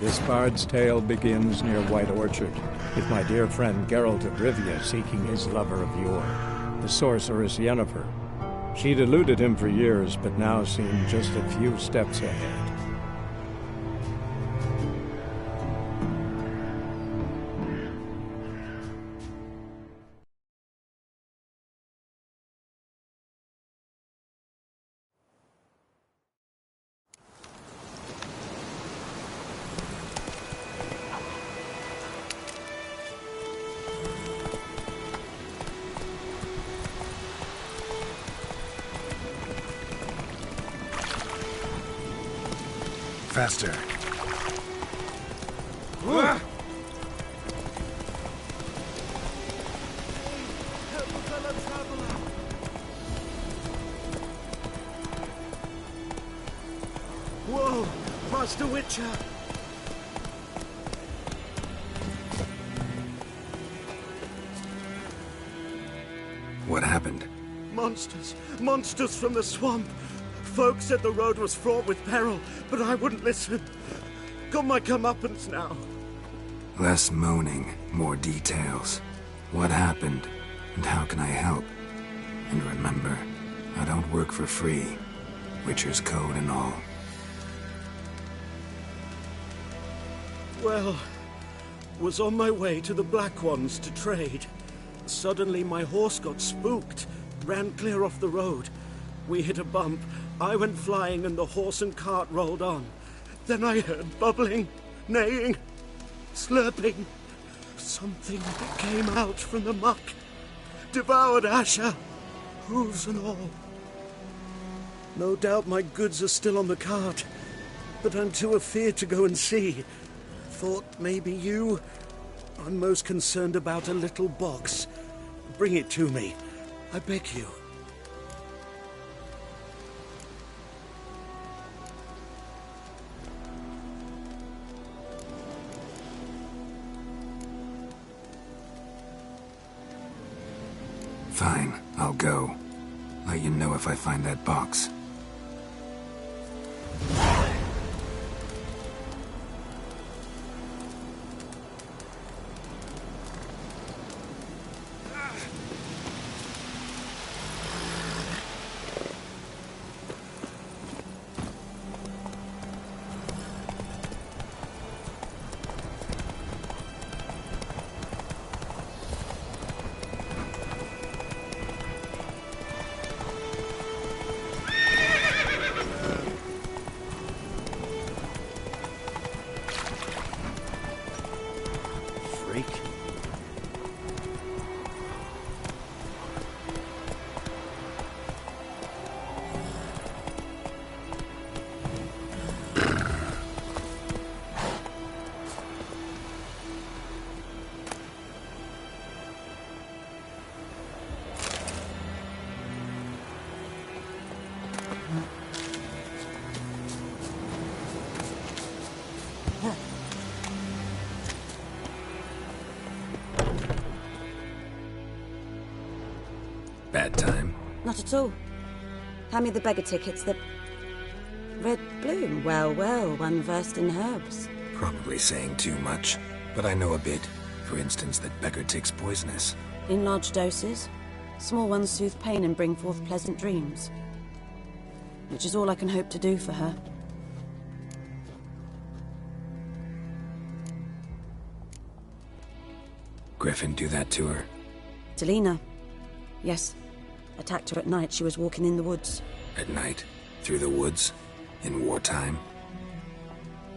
This bard's tale begins near White Orchard, with my dear friend Geralt of Rivia seeking his lover of yore, the sorceress Yennefer. She'd eluded him for years, but now seemed just a few steps ahead. Faster. Whoa, Master Witcher! What happened? Monsters from the swamp. Folk said the road was fraught with peril, but I wouldn't listen. Got my comeuppance now. Less moaning, more details. What happened, and how can I help? And remember, I don't work for free. Witcher's code and all. Well, was on my way to the Black Ones to trade. Suddenly my horse got spooked, ran clear off the road. We hit a bump, I went flying and the horse and cart rolled on. Then I heard bubbling, neighing, slurping. Something came out from the muck, devoured Asher, hooves and all. No doubt my goods are still on the cart, but I'm too afeard to go and see. Thought maybe you... I'm most concerned about a little box. Bring it to me, I beg you. Fine, I'll go. Let you know if I find that box. Bad time? Not at all. Hand me the beggar tickets, the... Red bloom. Well, well, one versed in herbs. Probably saying too much, but I know a bit. For instance, that beggar tick's poisonous. In large doses. Small ones soothe pain and bring forth pleasant dreams. Which is all I can hope to do for her. Griffin do that to her? Delina. Yes. Attacked her at night. She was walking in the woods. At night? Through the woods? In wartime?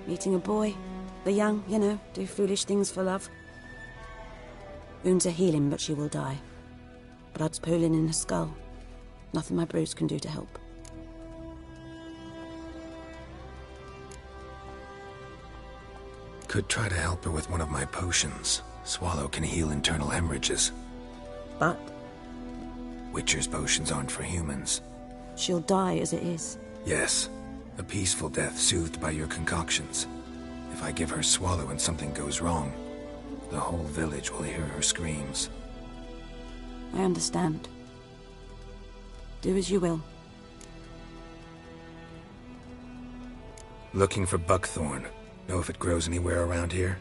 Meeting a boy. The young, you know, do foolish things for love. Wounds are healing, but she will die. Blood's pooling in her skull. Nothing my brews can do to help. Could try to help her with one of my potions. Swallow can heal internal hemorrhages. But? Witcher's potions aren't for humans. She'll die as it is. Yes. A peaceful death soothed by your concoctions. If I give her Swallow and something goes wrong, the whole village will hear her screams. I understand. Do as you will. Looking for buckthorn. Know if it grows anywhere around here?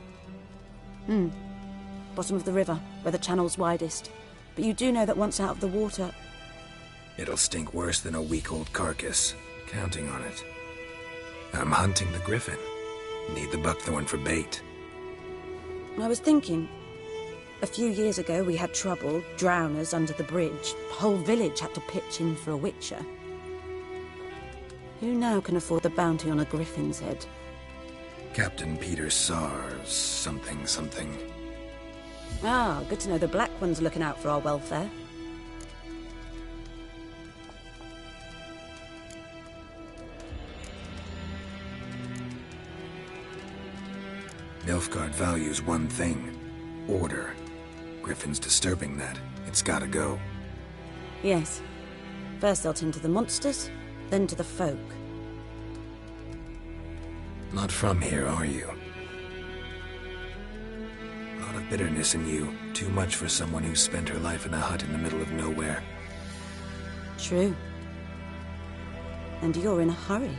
Bottom of the river, where the channel's widest. But you do know that once out of the water... It'll stink worse than a week-old carcass. Counting on it. I'm hunting the griffin. Need the buckthorn for bait. I was thinking... A few years ago we had trouble, drowners under the bridge. The whole village had to pitch in for a witcher. Who now can afford the bounty on a griffin's head? Captain Peter Sars, something. Ah, good to know the Black One's looking out for our welfare. Nilfgaard values one thing. Order. Griffin's disturbing that. It's gotta go. Yes. First they'll tend to the monsters, then to the folk. Not from here, are you? A lot of bitterness in you. Too much for someone who spent her life in a hut in the middle of nowhere. True. And you're in a hurry.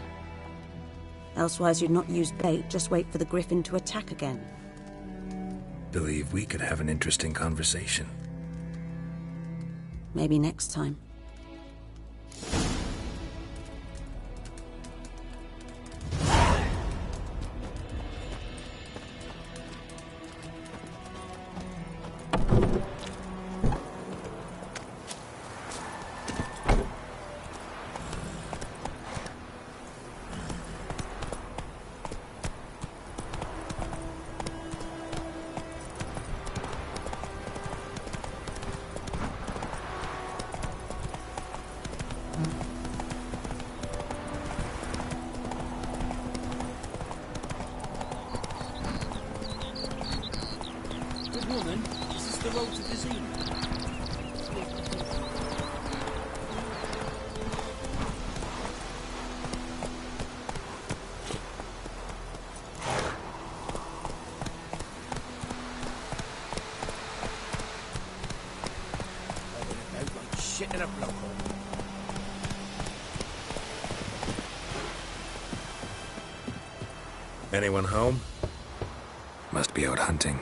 Elsewise you'd not use bait, just wait for the griffin to attack again. Believe we could have an interesting conversation. Maybe next time. Anyone home? Must be out hunting.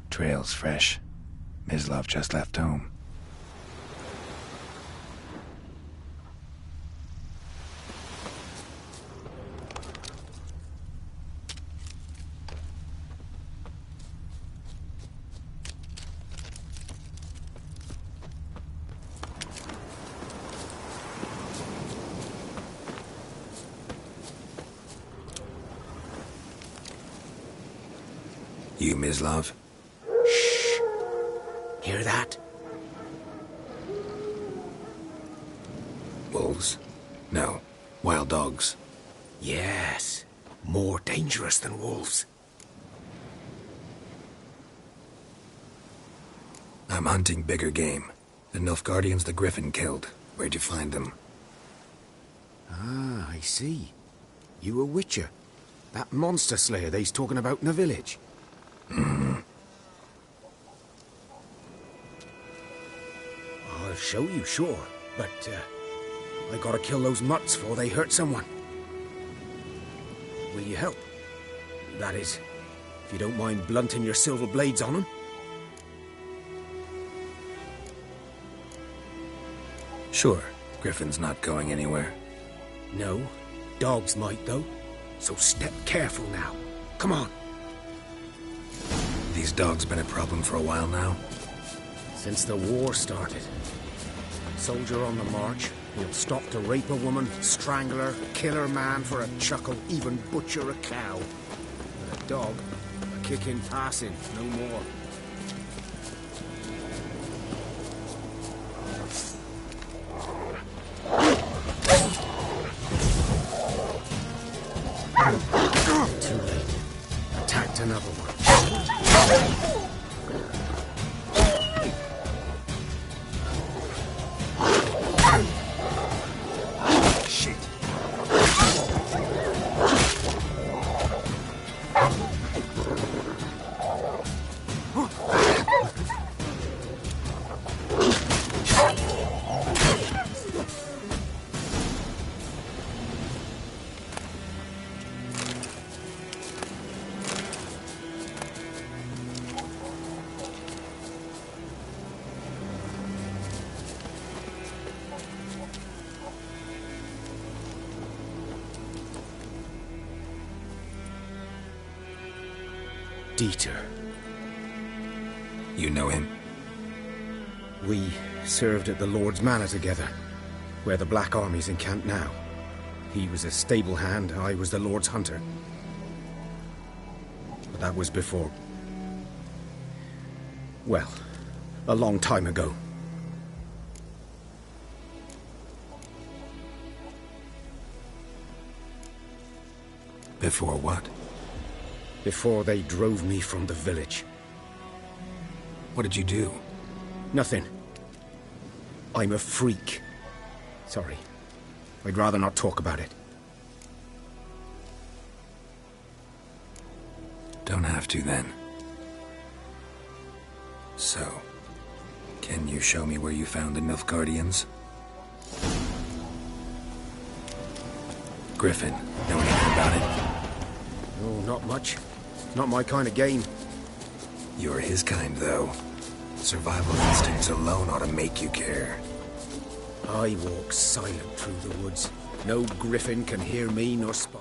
Trail's fresh. Mislav just left home. You, Mislav? Hear that? Wolves? No. Wild dogs. Yes. More dangerous than wolves. I'm hunting bigger game. The Nilfgaardians the Griffin killed. Where'd you find them? Ah, I see. You a witcher. That monster slayer they's talking about in the village. I'll show you, sure. But, I gotta kill those mutts before they hurt someone. Will you help? That is, if you don't mind blunting your silver blades on them. Sure. Griffin's not going anywhere. No. Dogs might, though. So step careful now. Come on. These dogs been a problem for a while now? Since the war started. Soldier on the march, he'll stop to rape a woman, strangle her, kill her man for a chuckle, even butcher a cow. But a dog, a kick in passing, no more. Too late. Attacked another one. Dieter. You know him? We served at the Lord's Manor together, where the Black Army's encamped now. He was a stable hand, I was the Lord's hunter. But that was before... well, a long time ago. Before what? Before they drove me from the village. What did you do? Nothing. I'm a freak. Sorry. I'd rather not talk about it. Don't have to, then. So, can you show me where you found the Nilfgaardians? Griffin, know anything about it? Oh, not much. Not my kind of game. You're his kind, though. Survival instincts alone ought to make you care. I walk silent through the woods. No griffin can hear me nor spy.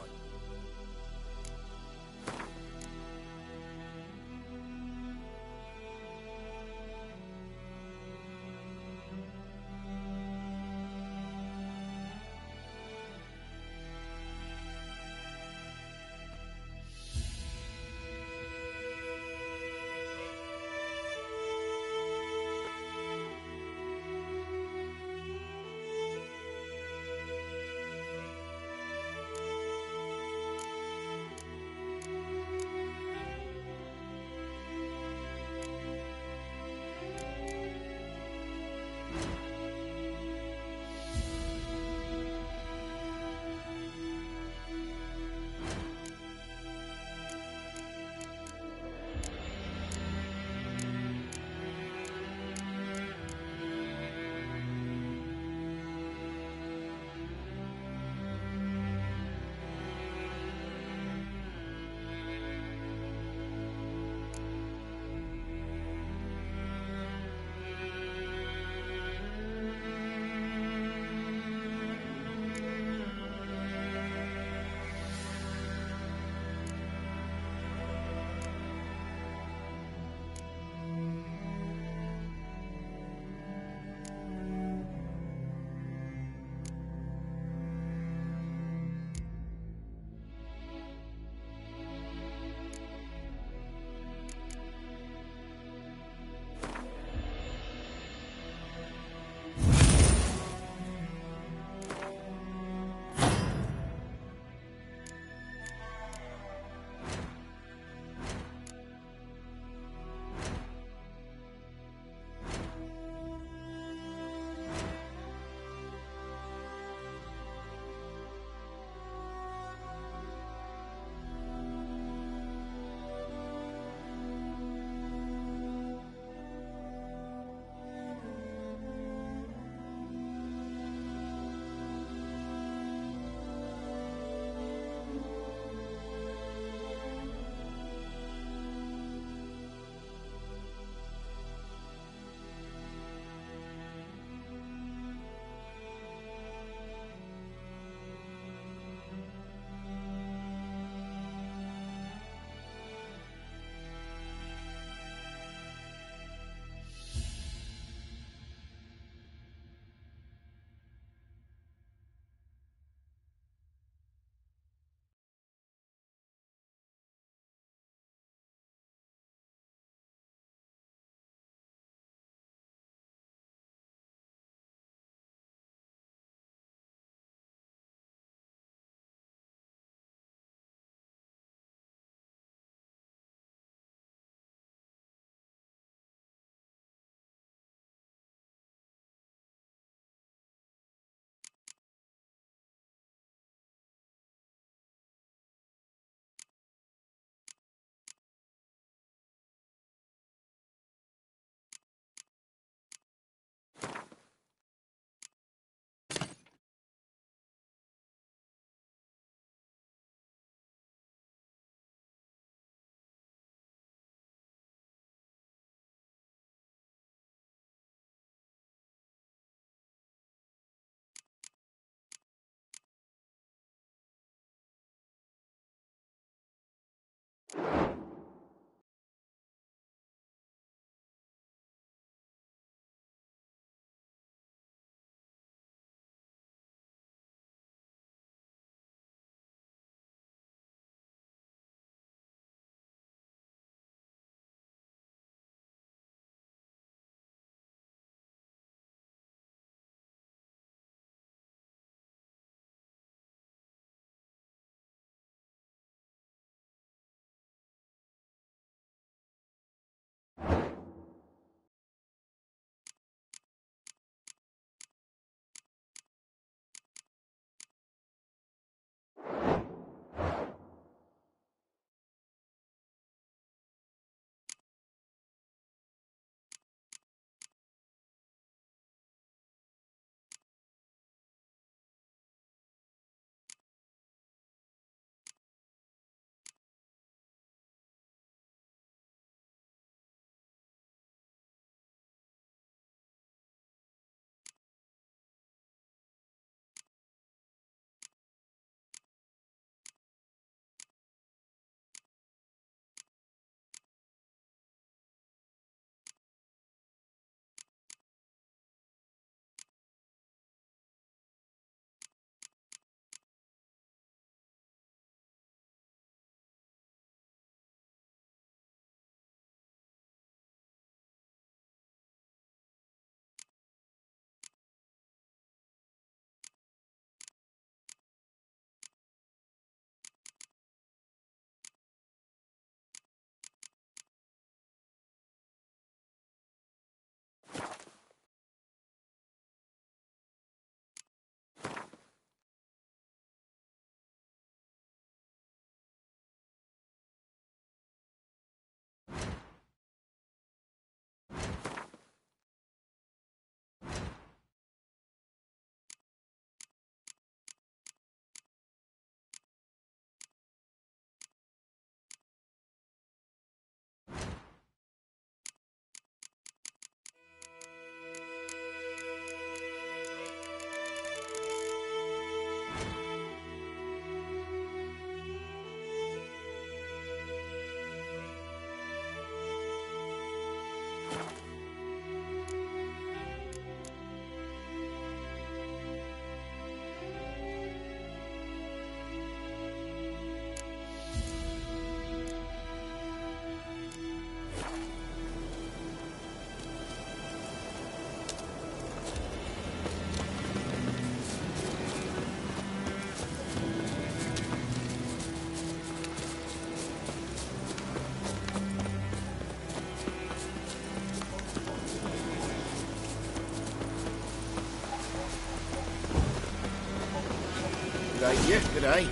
G'day, you. G'day.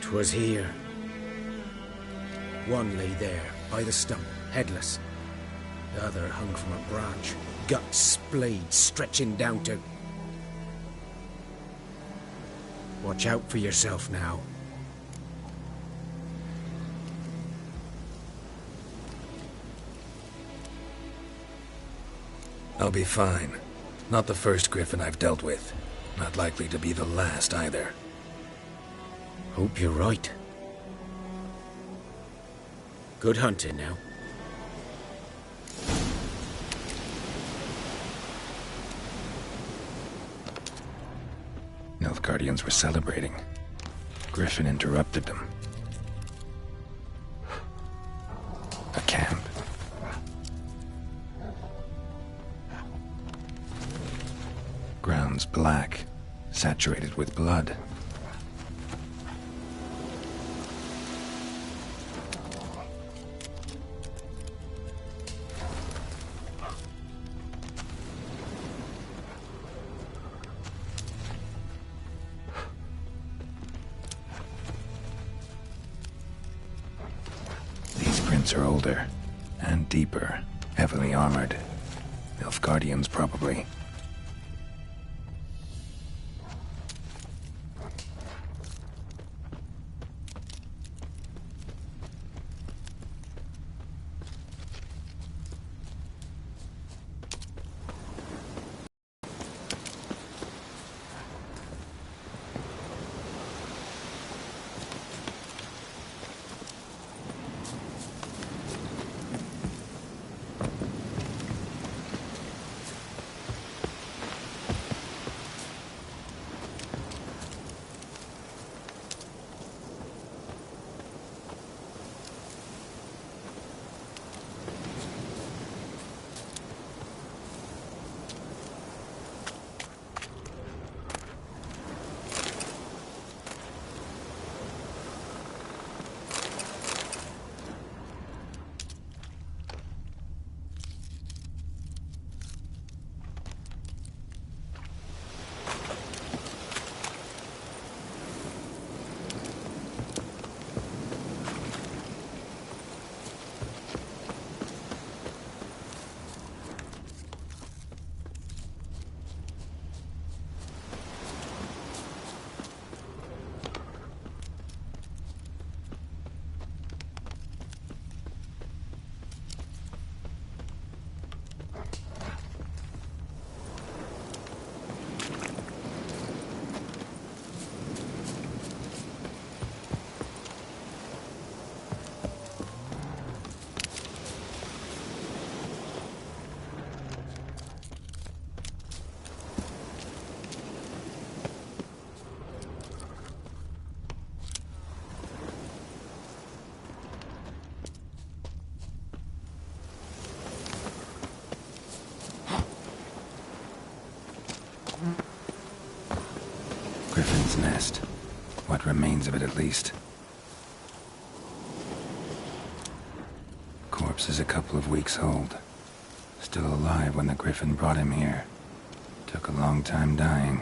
'Twas here. One lay there, by the stump, headless. The other hung from a branch, guts splayed, stretching down to... Watch out for yourself now. I'll be fine. Not the first griffin I've dealt with. Not likely to be the last either. Hope you're right. Good hunting now. Nilfgaardians were celebrating. Griffin interrupted them. A camp. Grounds black, saturated with blood. These prints are older and deeper, heavily armored. Nilfgaardians, probably. Griffin's nest. What remains of it, at least. Corpse is a couple of weeks old. Still alive when the griffin brought him here. Took a long time dying.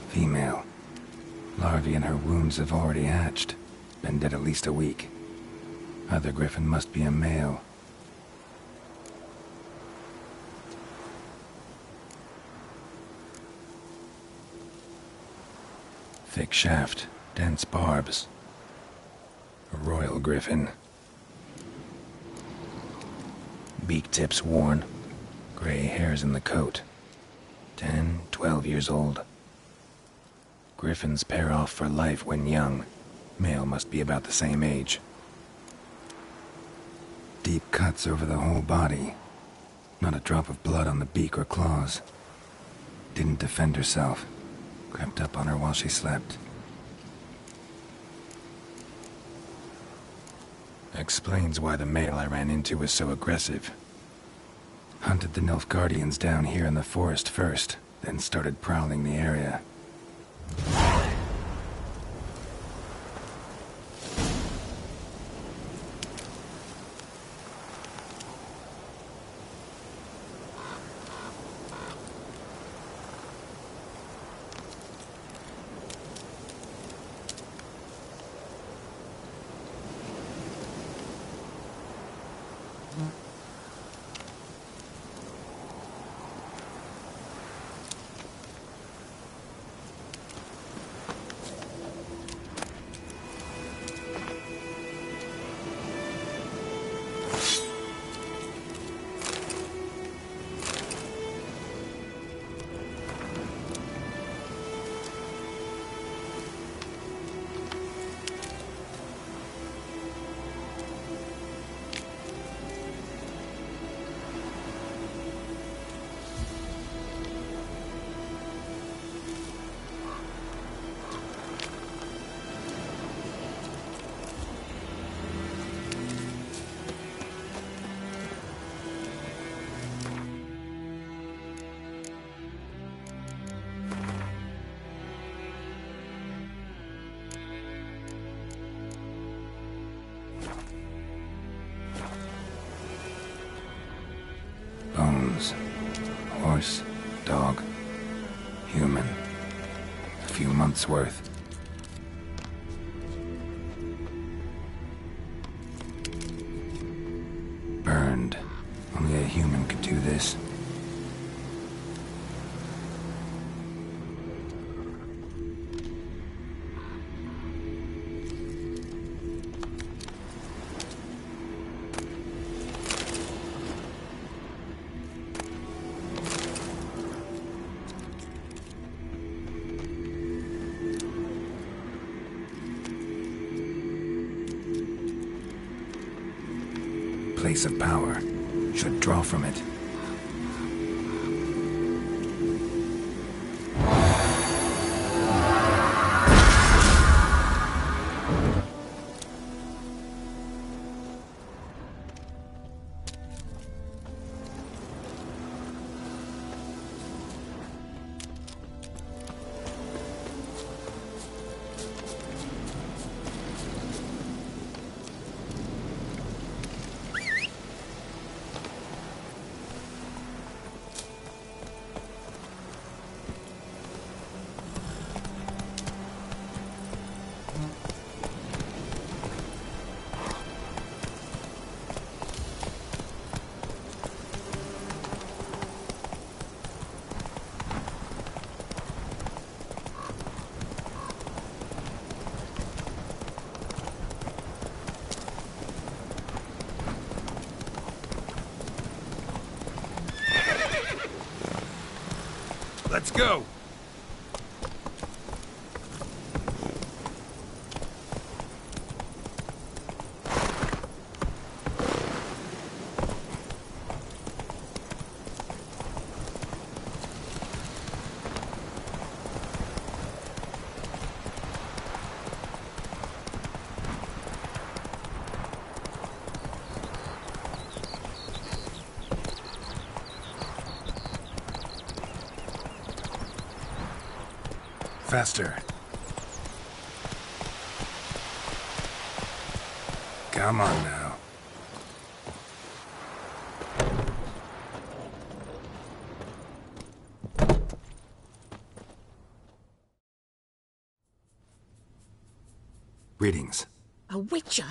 Female. Larvae in her wounds have already hatched. Been dead at least a week. Other griffin must be a male. Thick shaft, dense barbs. A royal griffin. Beak tips worn. Gray hairs in the coat. 10, 12 years old. Griffins pair off for life when young. Male must be about the same age. Deep cuts over the whole body. Not a drop of blood on the beak or claws. Didn't defend herself. Crept up on her while she slept. Explains why the male I ran into was so aggressive. Hunted the Nilfgaardians down here in the forest first, then started prowling the area. Horse, dog, human. A few months' worth. Burned. Only a human could do this. Place of power. Should draw from it. Let's go! Faster. Come on now. Greetings. A witcher?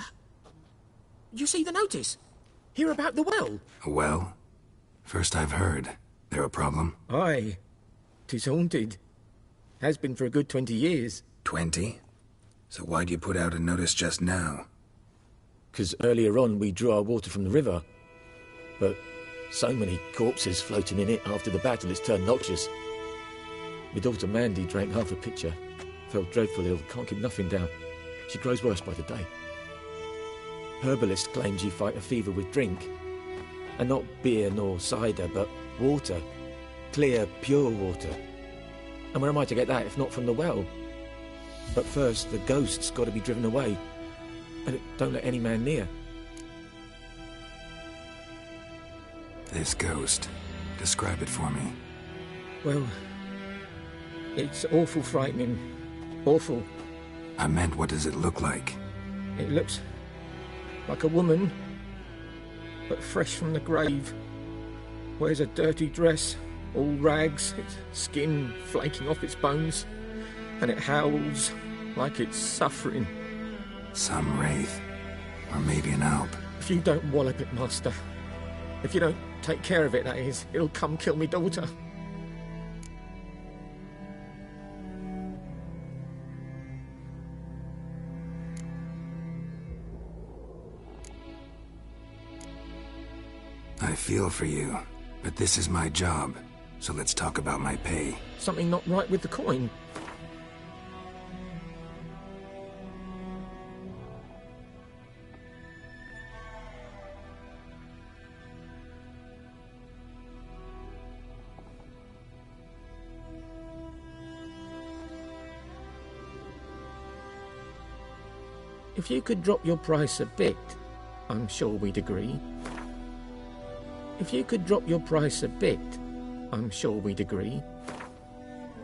You see the notice? Hear about the well? A well? First I've heard. There a problem? Aye. 'Tis haunted. Has been for a good 20 years. 20? So why'd you put out a notice just now? 'Cause earlier on we drew our water from the river. But so many corpses floating in it after the battle it's turned noxious. My daughter Mandy drank half a pitcher. Fell dreadful ill, can't keep nothing down. She grows worse by the day. Herbalist claims you fight a fever with drink. And not beer nor cider, but water. Clear, pure water. And where am I to get that if not from the well? But first, the ghost's got to be driven away. And it don't let any man near. This ghost. Describe it for me. Well, it's awful frightening. Awful. I meant, what does it look like? It looks like a woman, but fresh from the grave. Wears a dirty dress, all rags, its skin flaking off its bones, and it howls like it's suffering. Some wraith. Or maybe an alp. If you don't wallop it, Master, if you don't take care of it, that is, it'll come kill me daughter. I feel for you, but this is my job, so let's talk about my pay. Something not right with the coin. If you could drop your price a bit, I'm sure we'd agree. If you could drop your price a bit, I'm sure we'd agree.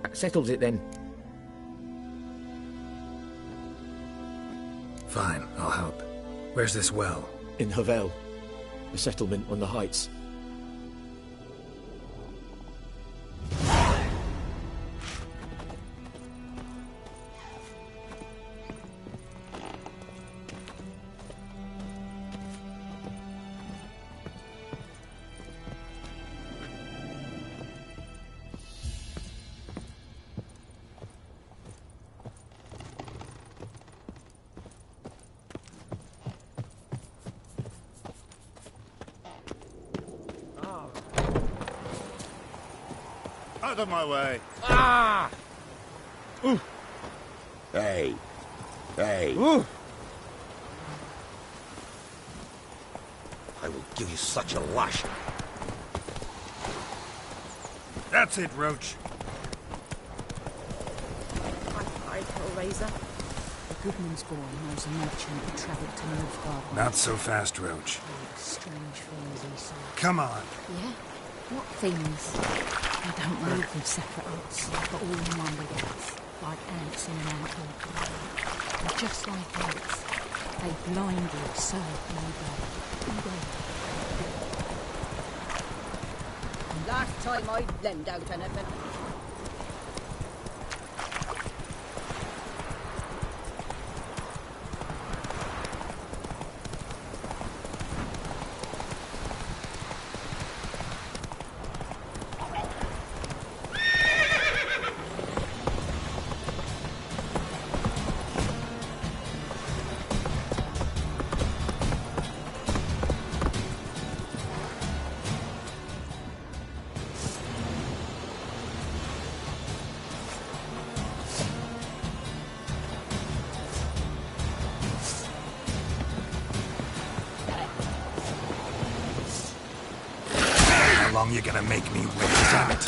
That settles it then. Fine, I'll help. Where's this well? In Havel, a settlement on the heights. Out of my way. Ah! Ooh. Hey. Hey. Ooh. I will give you such a lash. That's it, Roach. Hi, Hellraiser. The Goodman's boy knows a merchant who travelled to Nilfgaard. Not so fast, Roach. Strange things he saw. Come on. Yeah? What things? They don't move in separate huts, but all in one big house, like ants in an ant hill. And just like ants, they blindly serve no God. Last time I lend out anything. How long you gonna make me wait, damn it?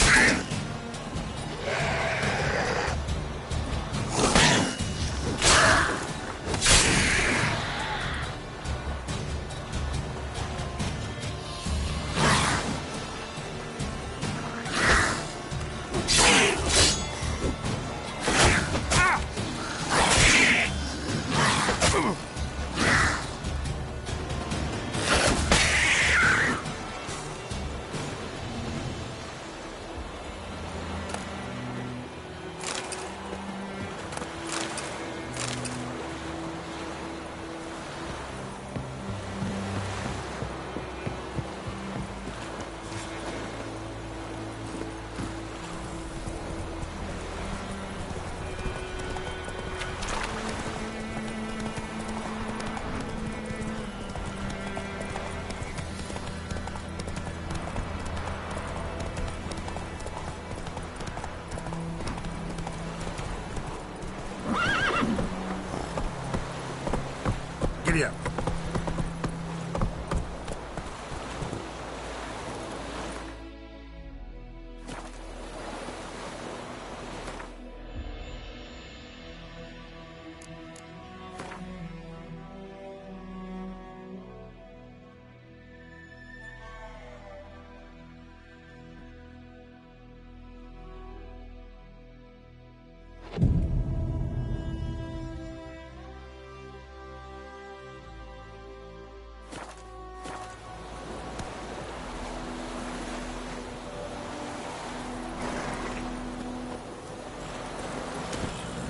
Giddy up.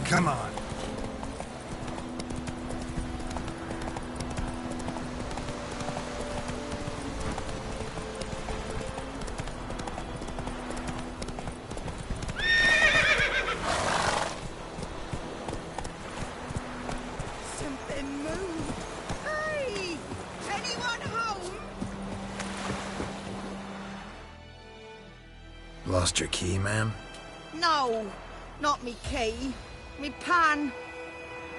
Come on. Something moved. Hey! Anyone home? Lost your key, ma'am? No, not me key. Me pan.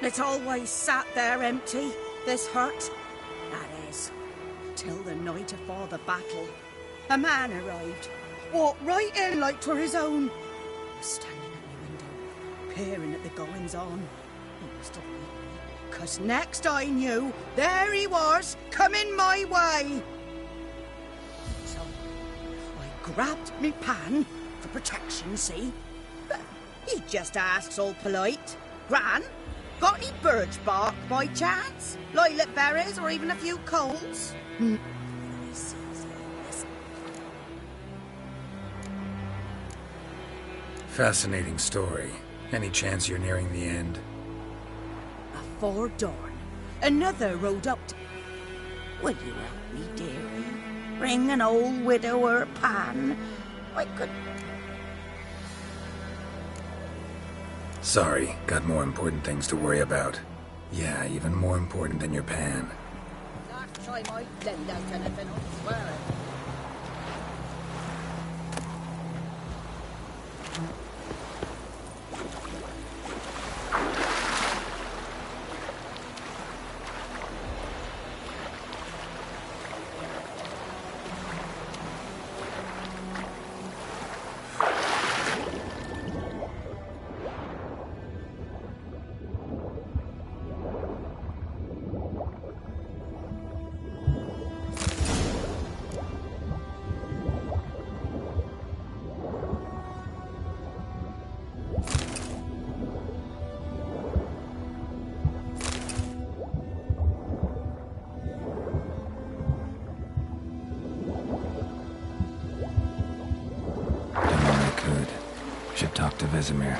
It's always sat there empty, this hut. That is, till the night afore the battle. A man arrived, walked right in like 'twere his own. I was standing at my window, peering at the goings-on. He must have beat me, 'cause next I knew, there he was, coming my way. So, I grabbed me pan, for protection, see? But he just asks all polite. Gran, got any birch bark by chance? Lilac berries or even a few coals? Fascinating story. Any chance you're nearing the end? Afore dawn, another rode up to... Will you help me, dearie? Bring an old widower pan. I could... Sorry, got more important things to worry about. Yeah, even more important than your pan. Last time I lend out anything, I swear it. I could. Should talk to Vesemir.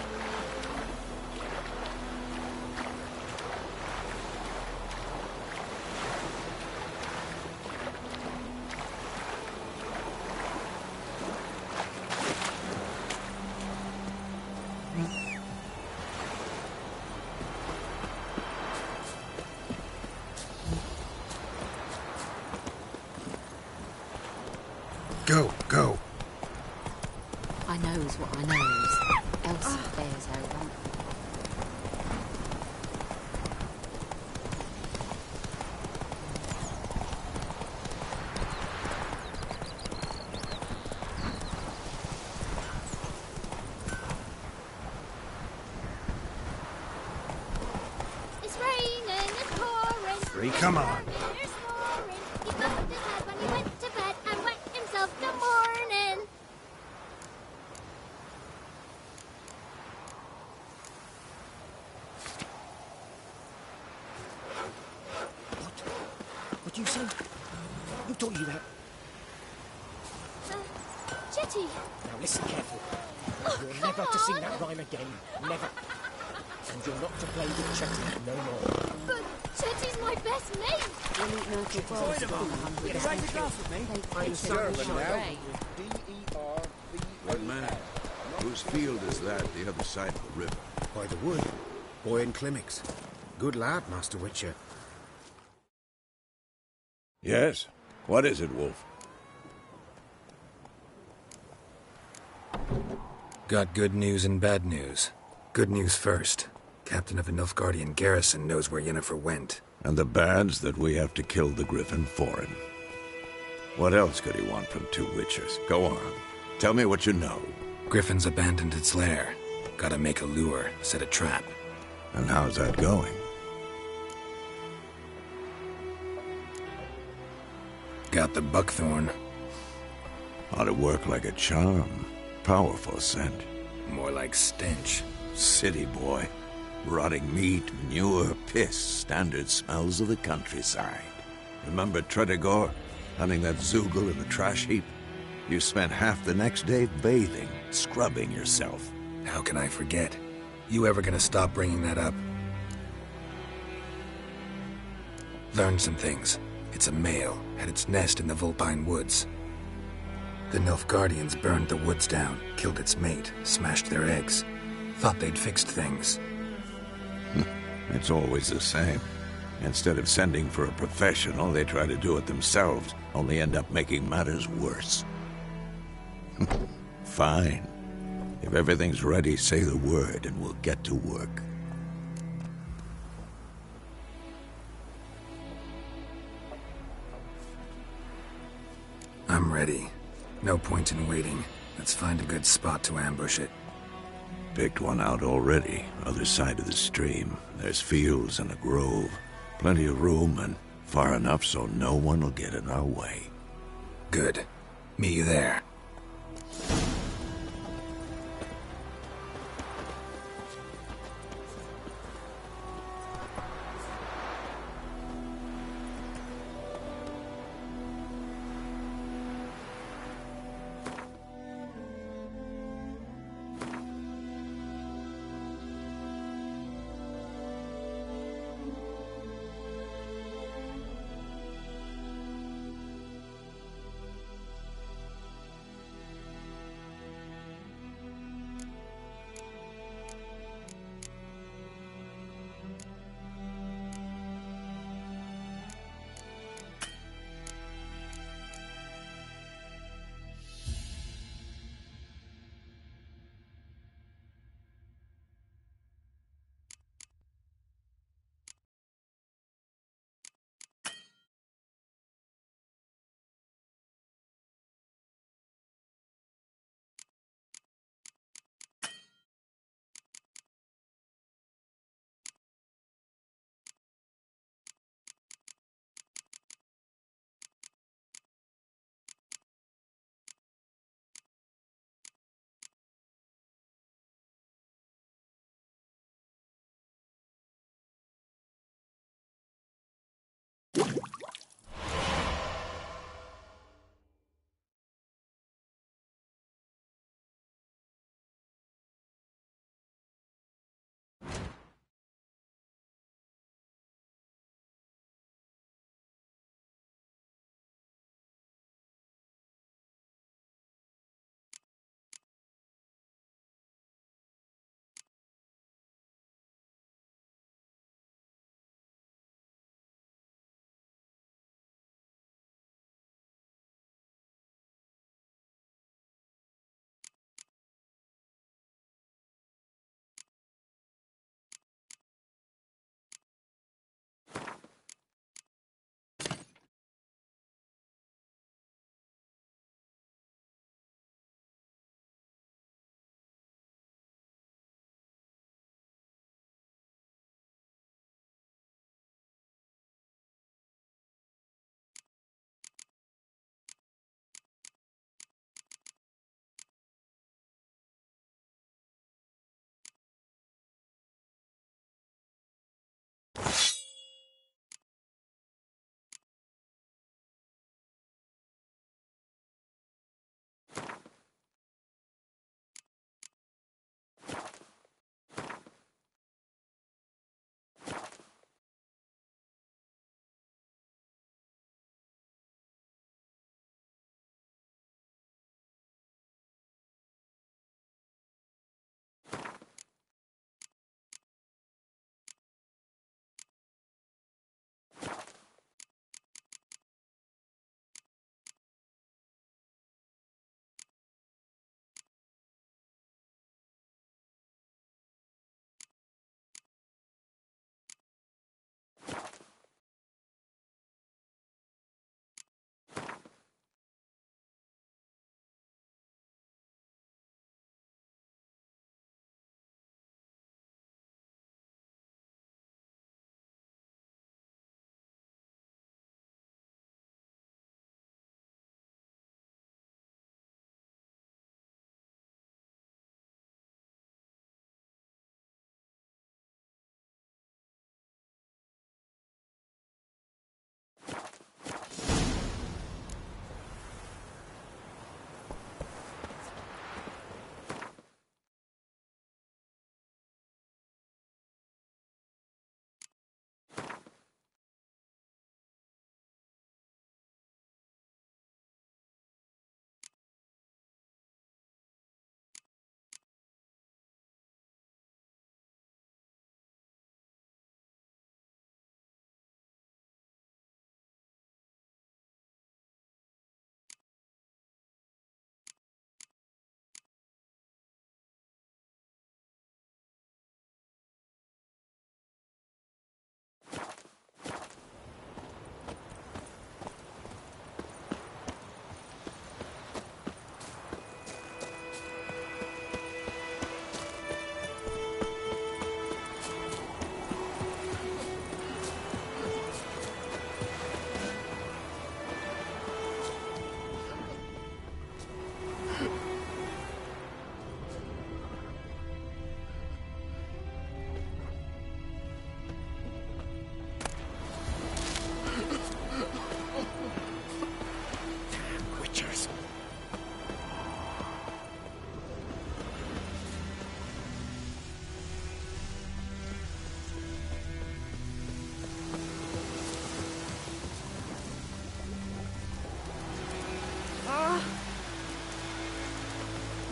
Go, go. I knows what I knows. Else bears her rump. It's raining, it's pouring. Free, come on. There's snoring. He bumped his head when he went to bed and wet himself till morning. What do you say? Who taught you that? Chetty. Now listen carefully. Oh, You're come never to sing on. that rhyme again. Never. And you're not to play with Chetty no more. But Chetty's my best mate. We'll eat Myrtle Wells for 100 Take a glass with me. I'm German now. Good man. Whose field is that, the other side of the river? By the wood. Boy in Climmix. Good lad, Master Witcher. Yes? What is it, Wolf? Got good news and bad news. Good news first. Captain of the Nilfgaardian garrison knows where Yennefer went. And the bad's that we have to kill the Griffin for him. What else could he want from two Witchers? Go on. Tell me what you know. Griffin's abandoned its lair. Gotta make a lure, set a trap. And how's that going? Got the buckthorn. Ought to work like a charm. Powerful scent. More like stench. City boy. Rotting meat, manure, piss. Standard smells of the countryside. Remember Tredegor? Hunting that Zoogle in the trash heap? You spent half the next day bathing, scrubbing yourself. How can I forget? You ever gonna stop bringing that up? Learned some things. It's a male, had its nest in the Vulpine Woods. The Nilfgaardians burned the woods down, killed its mate, smashed their eggs. Thought they'd fixed things. It's always the same. Instead of sending for a professional, they try to do it themselves, only end up making matters worse. Fine. If everything's ready, say the word and we'll get to work. I'm ready. No point in waiting. Let's find a good spot to ambush it. Picked one out already, other side of the stream. There's fields and a grove. Plenty of room and far enough so no one will get in our way. Good. Meet you there.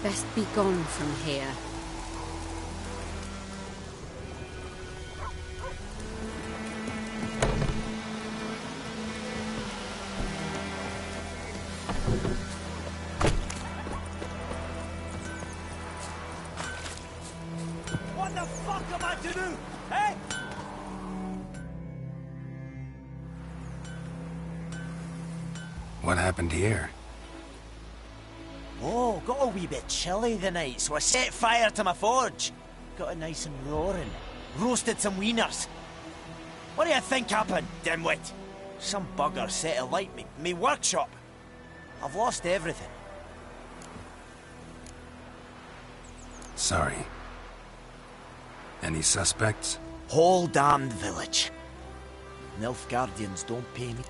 best be gone from here. What the fuck am I to do? Eh? What happened here? Oh, got a wee bit chilly the night, so I set fire to my forge. Got it nice and roaring. Roasted some wieners. What do you think happened, dimwit? Some bugger set alight me workshop. I've lost everything. Sorry. Any suspects? Whole damned village. Nilfgaardians don't pay me.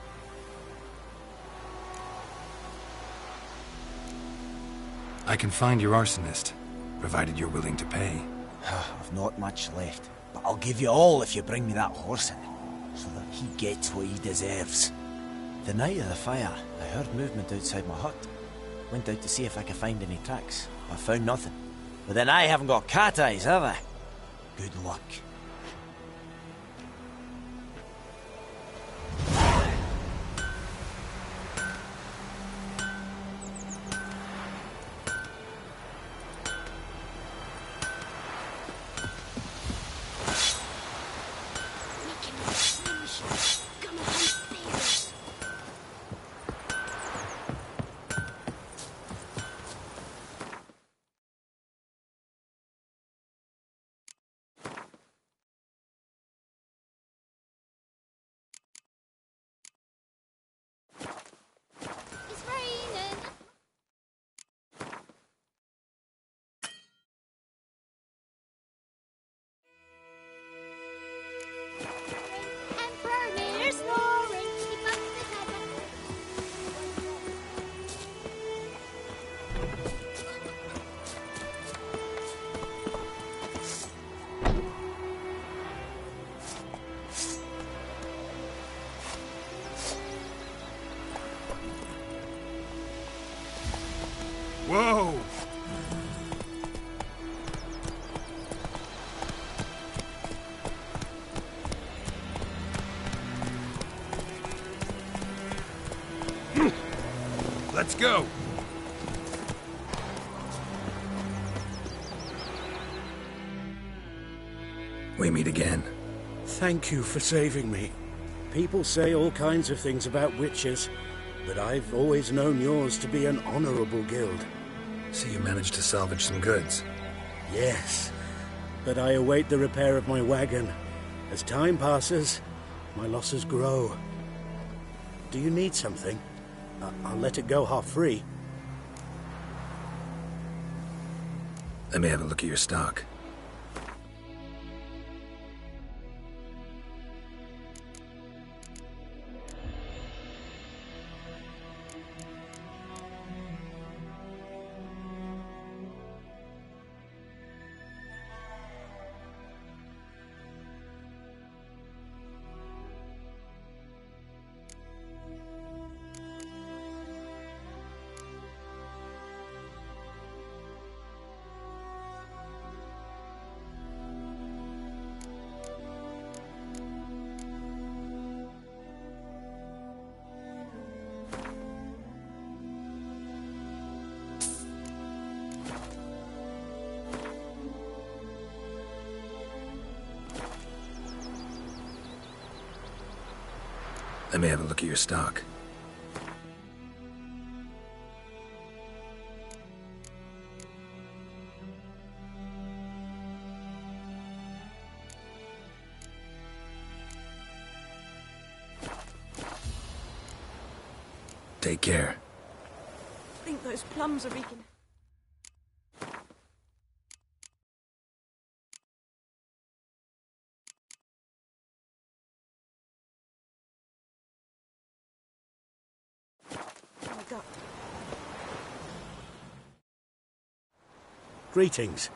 I can find your arsonist, provided you're willing to pay. I've not much left, but I'll give you all if you bring me that horse in, so that he gets what he deserves. The night of the fire, I heard movement outside my hut. Went out to see if I could find any tracks, but I found nothing. But then I haven't got cat eyes, have I? Good luck. It's raining. Emperor near snoring. He bumped his head up. Whoa! Let's go! We meet again. Thank you for saving me. People say all kinds of things about witches, but I've always known yours to be an honorable guild. So you managed to salvage some goods? Yes, but I await the repair of my wagon. As time passes, my losses grow. Do you need something? I'll let it go half-free. Let me have a look at your stock. Let me have a look at your stock. Take care. I think those plums are beacon. Oh my God. Greetings.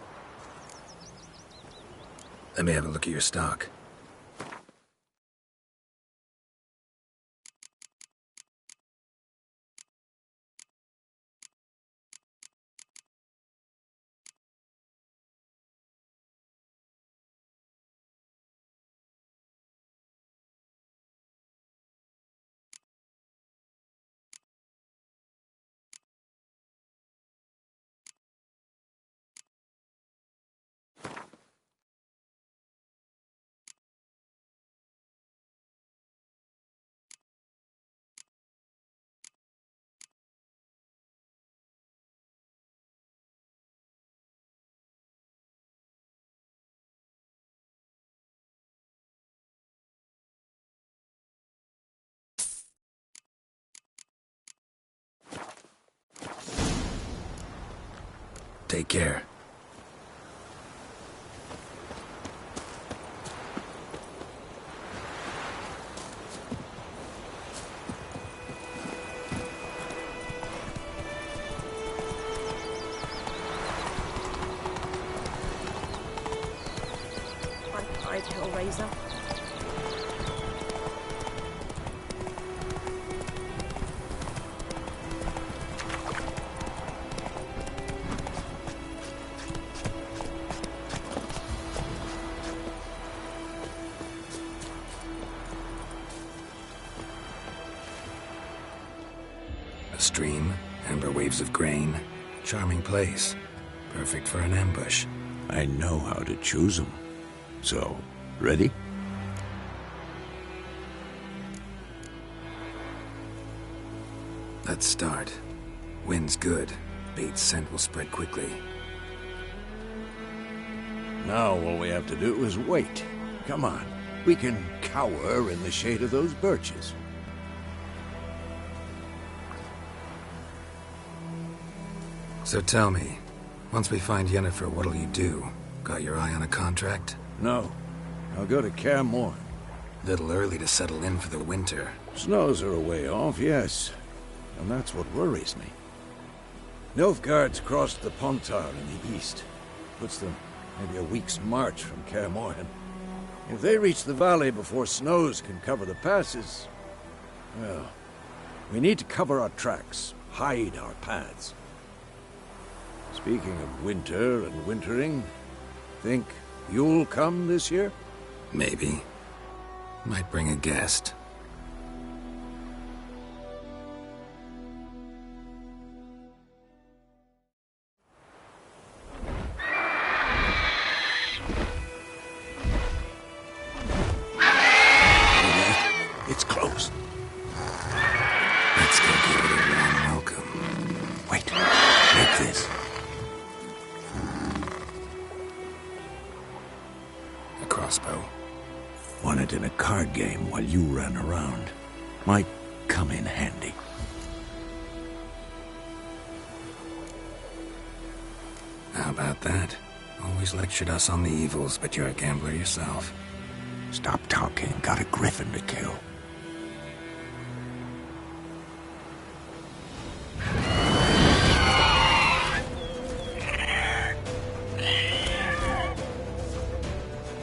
Let me have a look at your stock. Take care. I'd Hellraiser. A stream, amber waves of grain. Charming place. Perfect for an ambush. I know how to choose them. So, ready? Let's start. Wind's good. Bait's scent will spread quickly. Now all we have to do is wait. Come on. We can cower in the shade of those birches. So tell me, once we find Yennefer, what'll you do? Got your eye on a contract? No. I'll go to Kaer Morhen. Little early to settle in for the winter. Snows are a way off, yes. And that's what worries me. Nilfgaard's crossed the Pontar in the east. Puts them maybe a week's march from Kaer Morhen. If they reach the valley before snows can cover the passes, well, we need to cover our tracks, hide our paths. Speaking of winter and wintering, think you'll come this year? Maybe. Might bring a guest. It's close. Let's go give it a warm welcome. Wait, take this. A crossbow. Won it in a card game while you ran around. Might come in handy. How about that? Always lectured us on the evils, but you're a gambler yourself. Stop talking. Got a griffin to kill.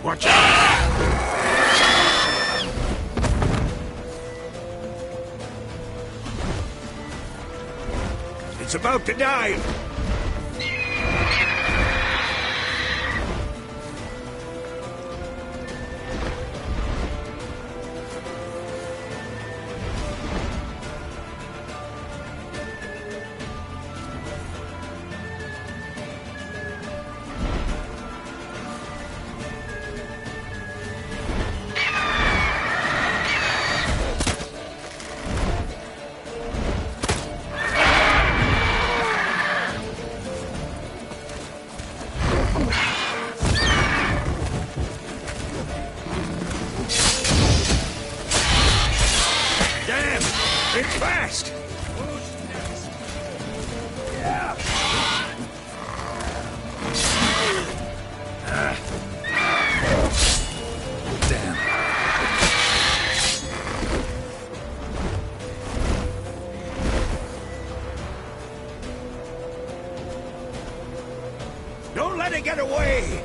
Watch out! It's about to die! It's fast! Damn. Don't let it get away!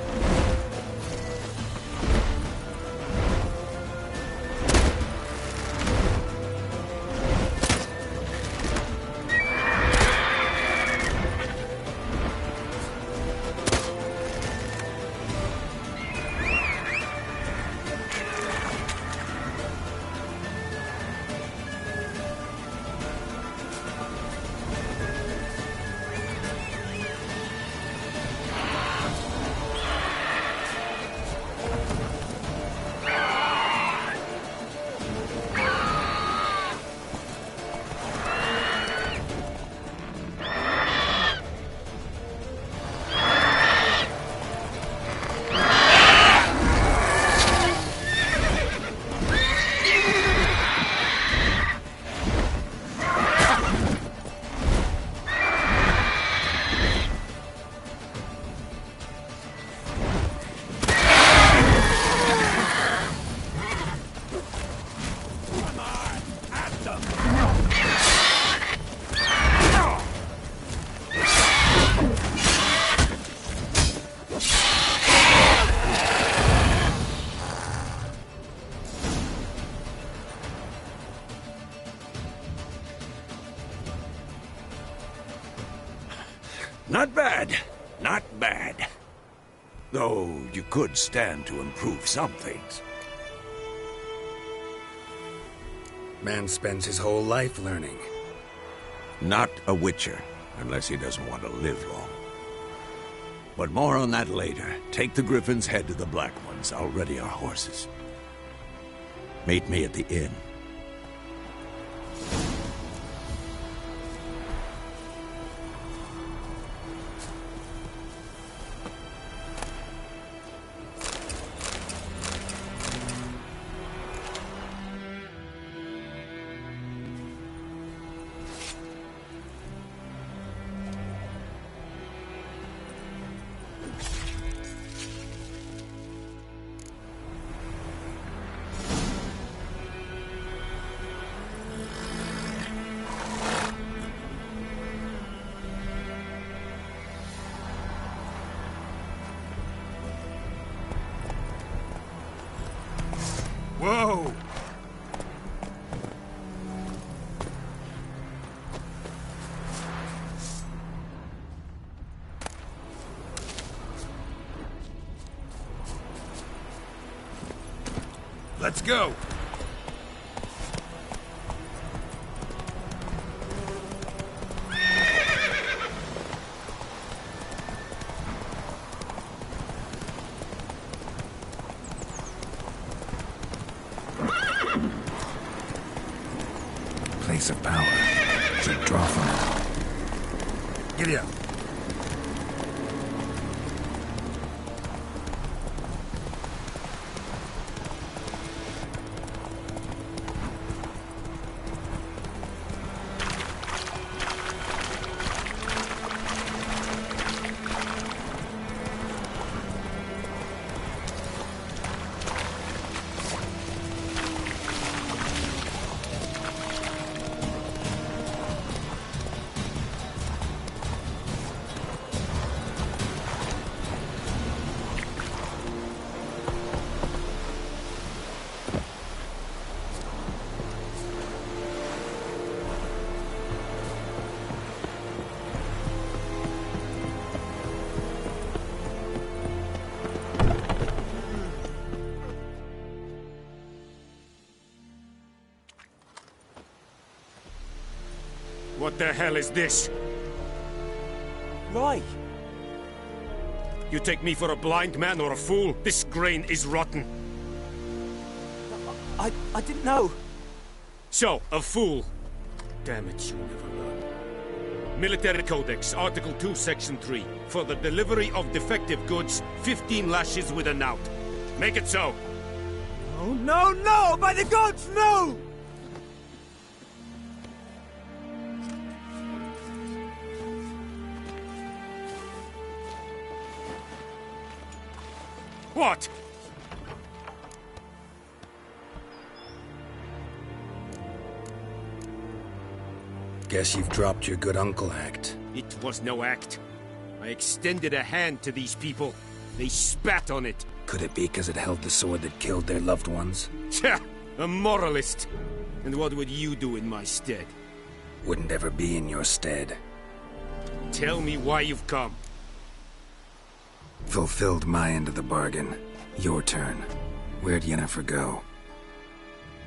Not bad. Not bad. Though you could stand to improve some things. Man spends his whole life learning. Not a witcher, unless he doesn't want to live long. But more on that later. Take the Griffin's head to the Black Ones. I'll ready our horses. Meet me at the inn. Whoa! Let's go! Place of power. Should draw from it. Giddy up. What the hell is this? Roy! You take me for a blind man or a fool? This grain is rotten. I didn't know. So, a fool. Damn it, you never learn. Military Codex, Article 2, Section 3. For the delivery of defective goods, 15 lashes with a knout. Make it so. Oh, no, no! By the gods, no! What? Guess you've dropped your good uncle act. It was no act. I extended a hand to these people. They spat on it. Could it be because it held the sword that killed their loved ones? Tja, a moralist. And what would you do in my stead? Wouldn't ever be in your stead. Tell me why you've come. Fulfilled my end of the bargain. Your turn. Where'd Yennefer go?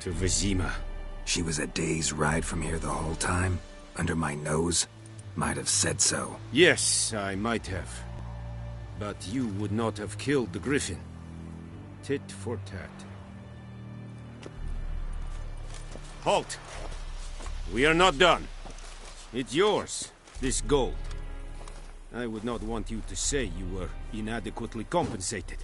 To Vizima. She was a day's ride from here the whole time? Under my nose? Might have said so. Yes, I might have. But you would not have killed the Griffin. Tit for tat. Halt! We are not done. It's yours, this gold. I would not want you to say you were inadequately compensated.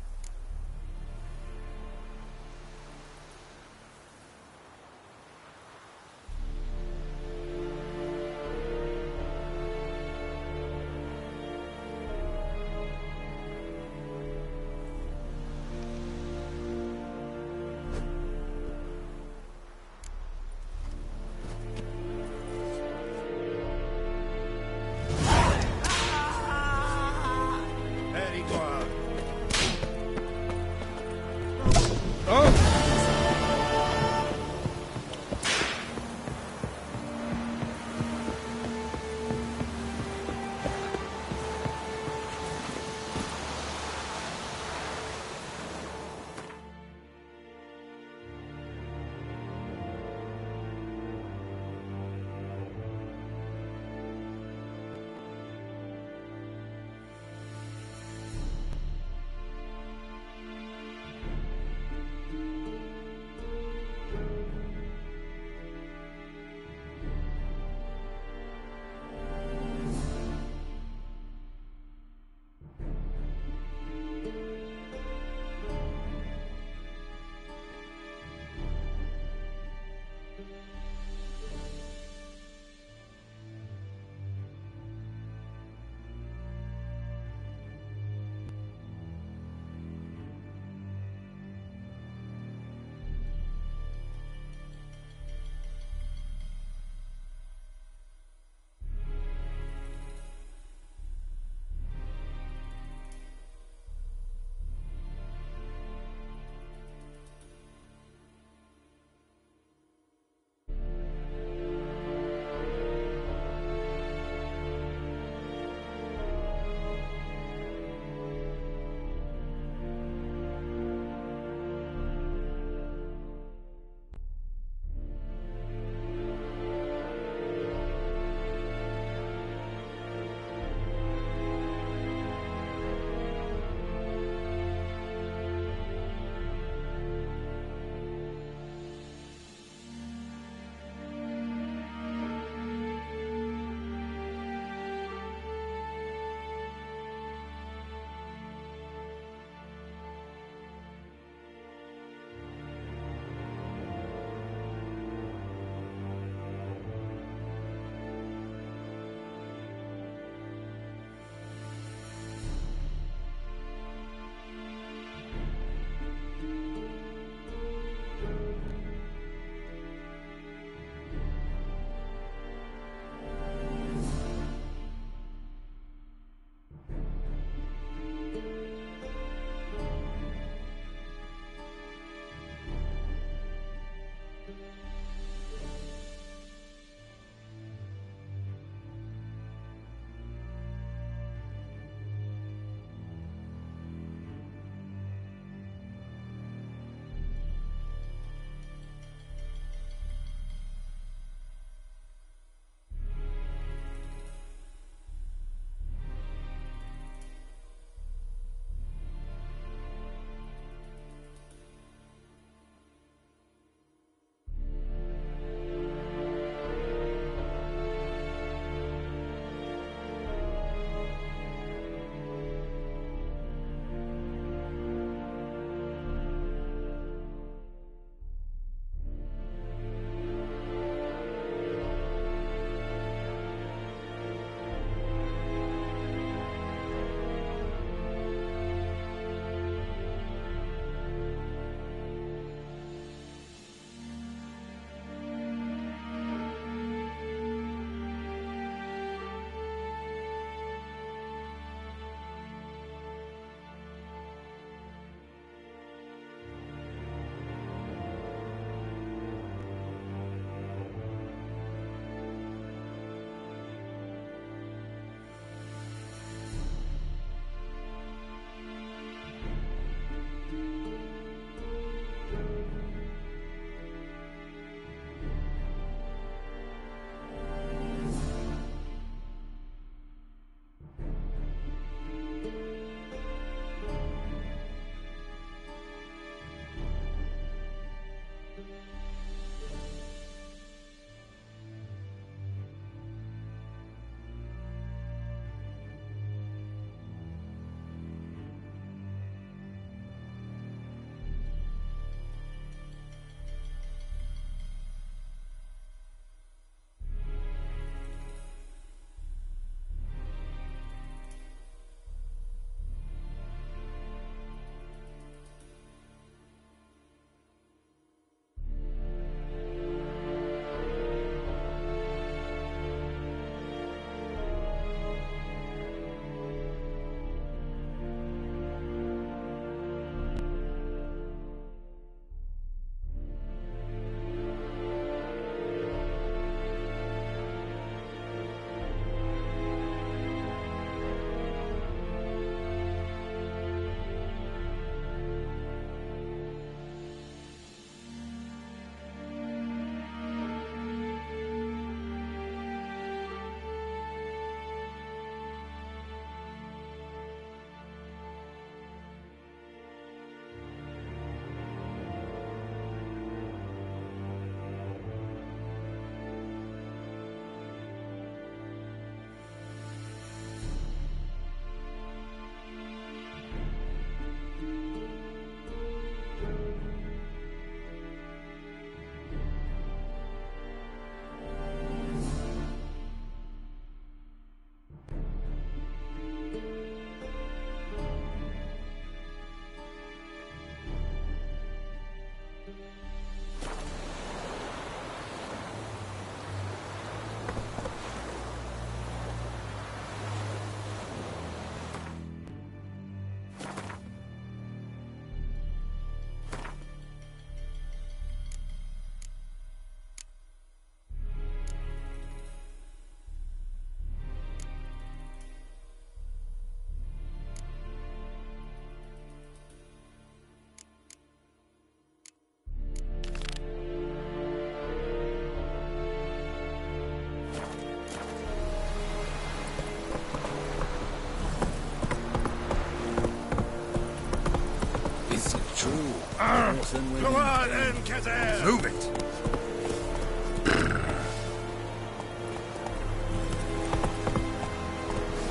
true. Come on, Encazer! Move it!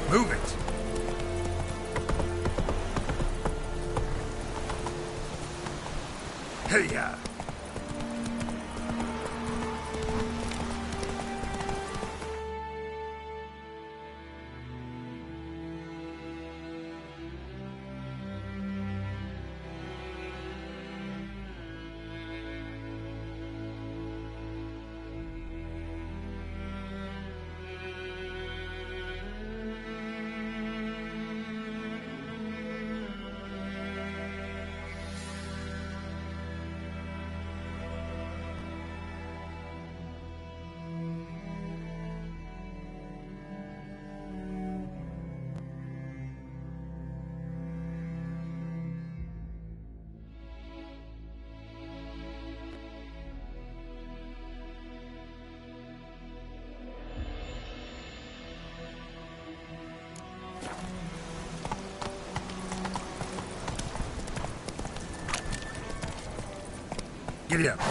Move it! Hey-ya! Giddy up.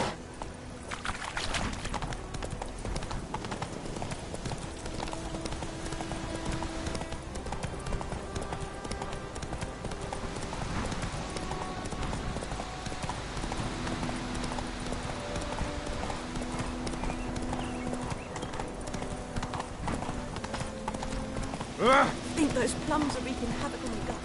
I think those plums are wreaking havoc on the gut.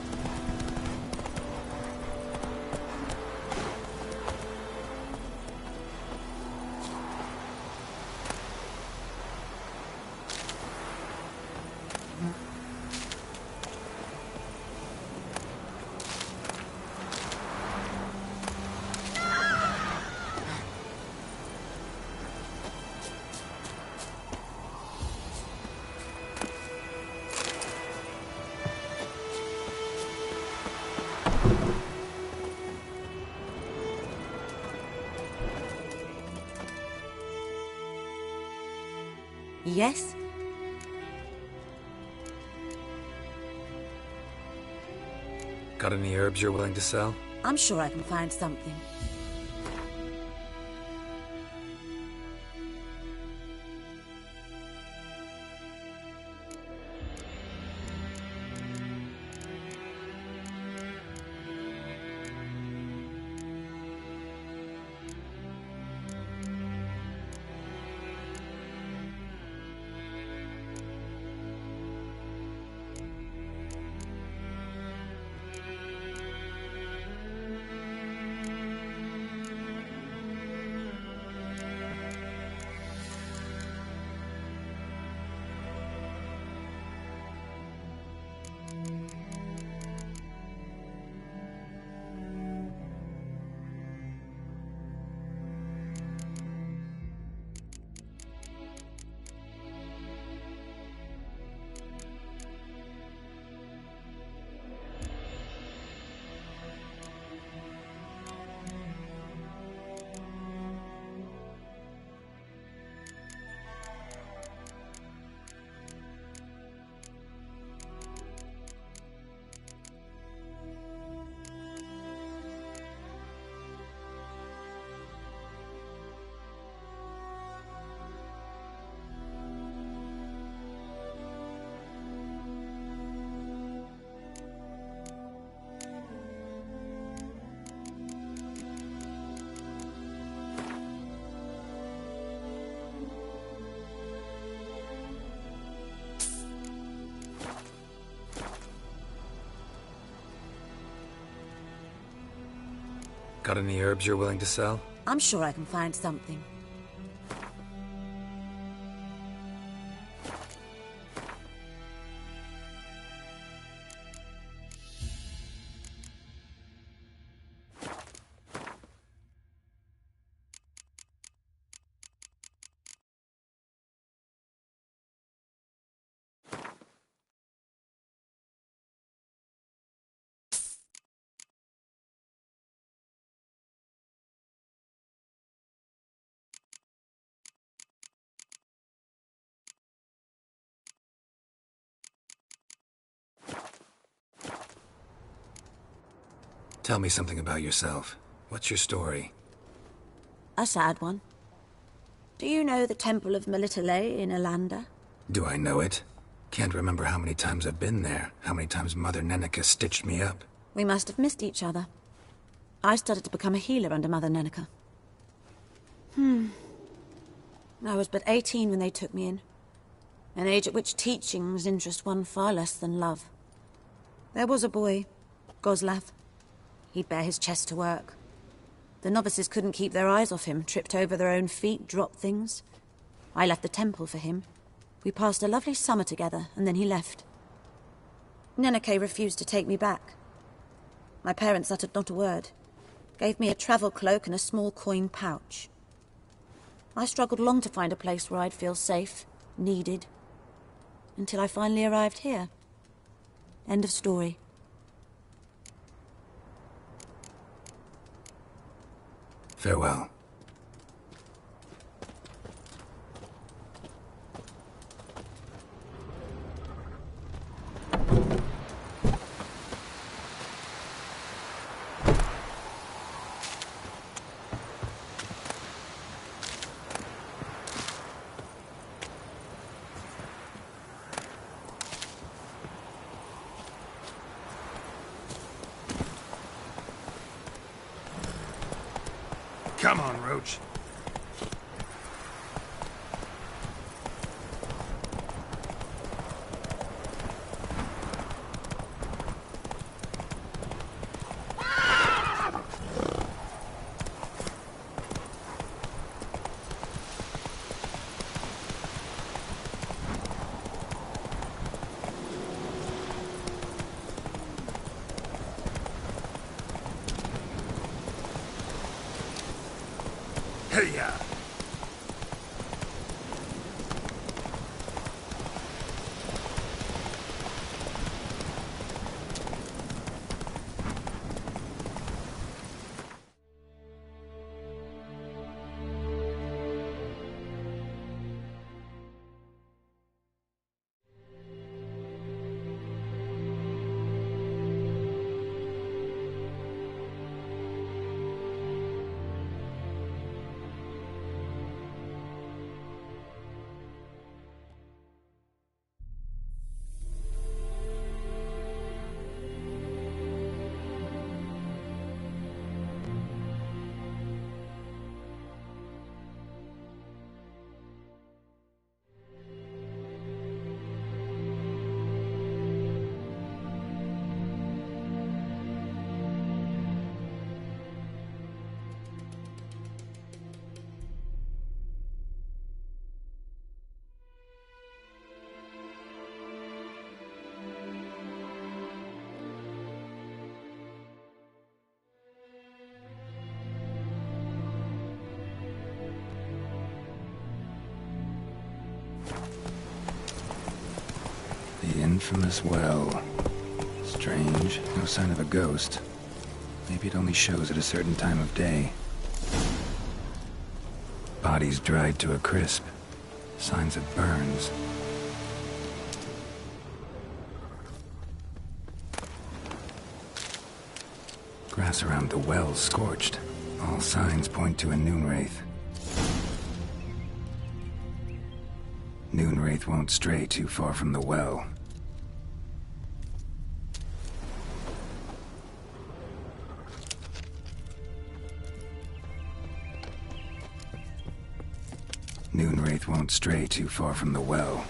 Yes? Got any herbs you're willing to sell? I'm sure I can find something. Got any herbs you're willing to sell? I'm sure I can find something. Tell me something about yourself. What's your story? A sad one. Do you know the Temple of Melitele in Alanda? Do I know it? Can't remember how many times I've been there, how many times Mother Nenica stitched me up. We must have missed each other. I started to become a healer under Mother Nenica. I was but 18 when they took me in. An age at which teachings interest one far less than love. There was a boy, Goslav. He'd bare his chest to work. The novices couldn't keep their eyes off him, tripped over their own feet, dropped things. I left the temple for him. We passed a lovely summer together, and then he left. Nenike refused to take me back. My parents uttered not a word. Gave me a travel cloak and a small coin pouch. I struggled long to find a place where I'd feel safe, needed, until I finally arrived here. End of story. Farewell. Come on, Roach. Hey-ya! The infamous well. Strange, no sign of a ghost. Maybe it only shows at a certain time of day. Bodies dried to a crisp. Signs of burns. Grass around the well scorched. All signs point to a noonwraith. Noonwraith won't stray too far from the well. Noonwraith won't stray too far from the well.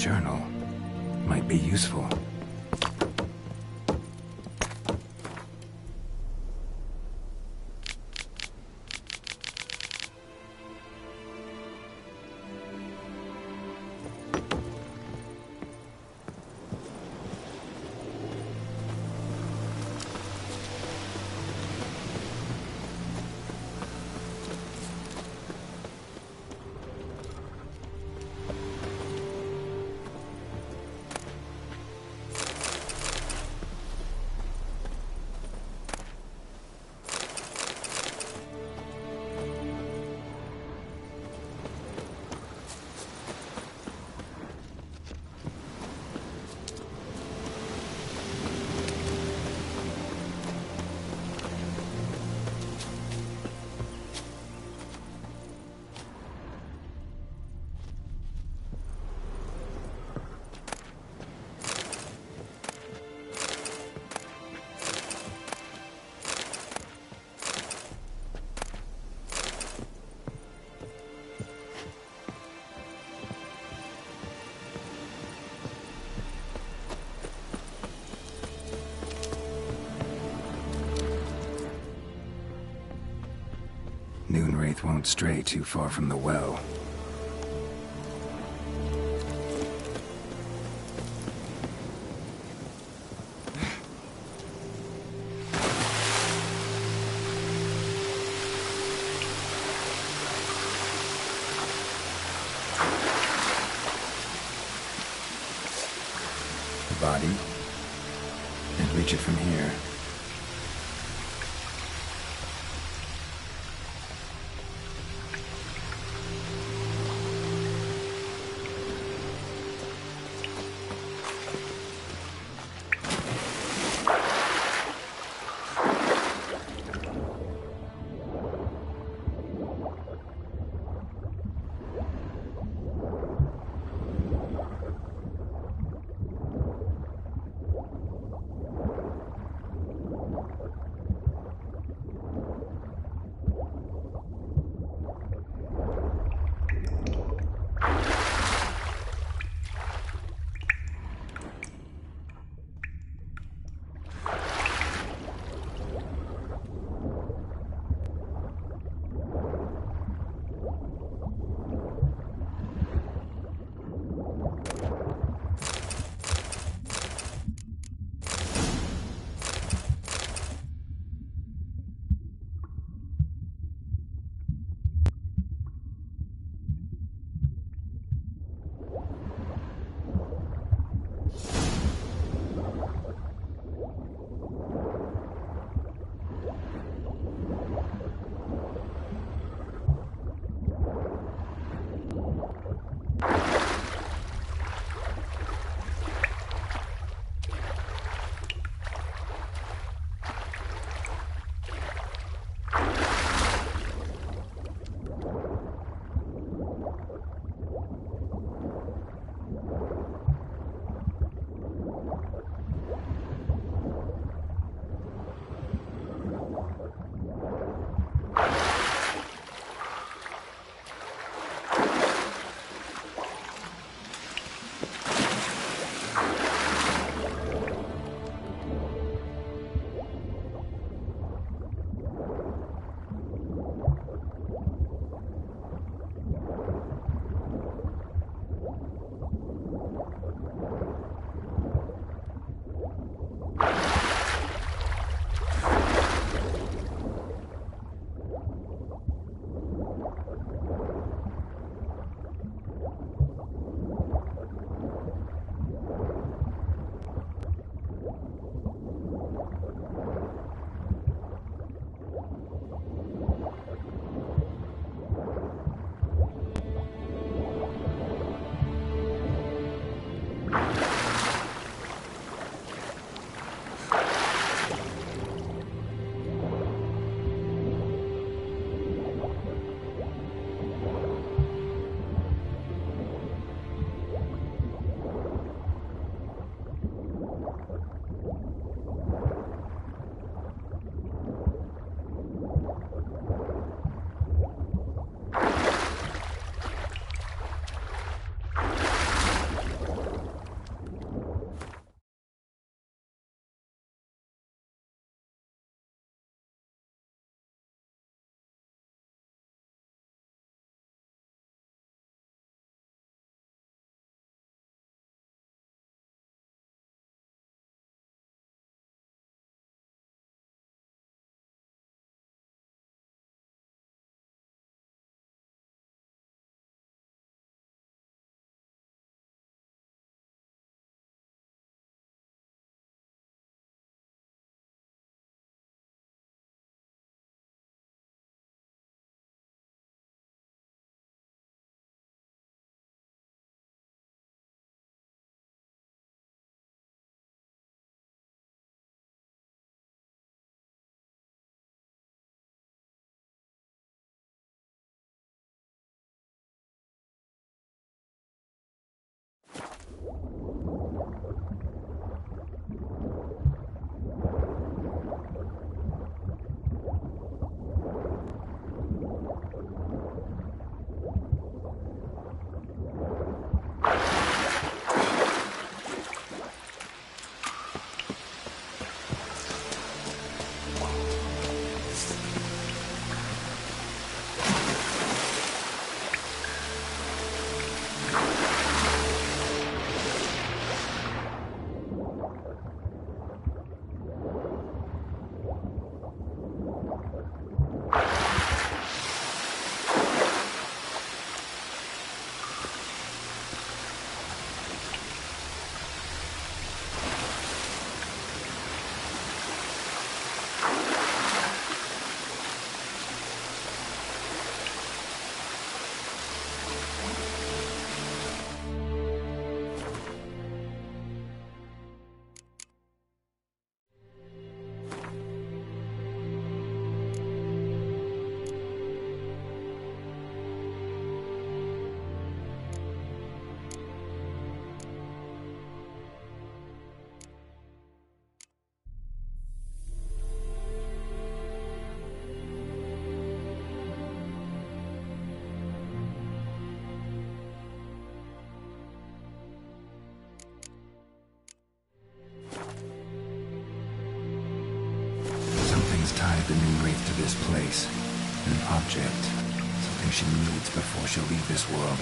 journal. Might be useful. Moonwraith won't stray too far from the well. The body, and reach it from here. place. An object. Something she needs before she'll leave this world.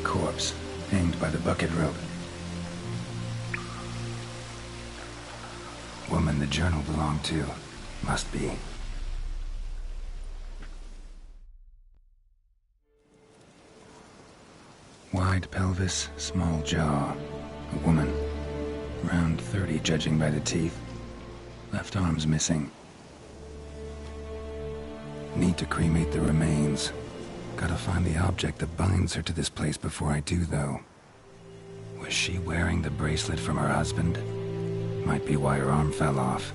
Corpse, hanged by the bucket rope. Woman the journal belonged to. Must be. Wide pelvis, small jaw. A woman. Around 30 judging by the teeth. Left arm's missing. Need to cremate the remains. Gotta find the object that binds her to this place before I do, though. Was she wearing the bracelet from her husband? Might be why her arm fell off.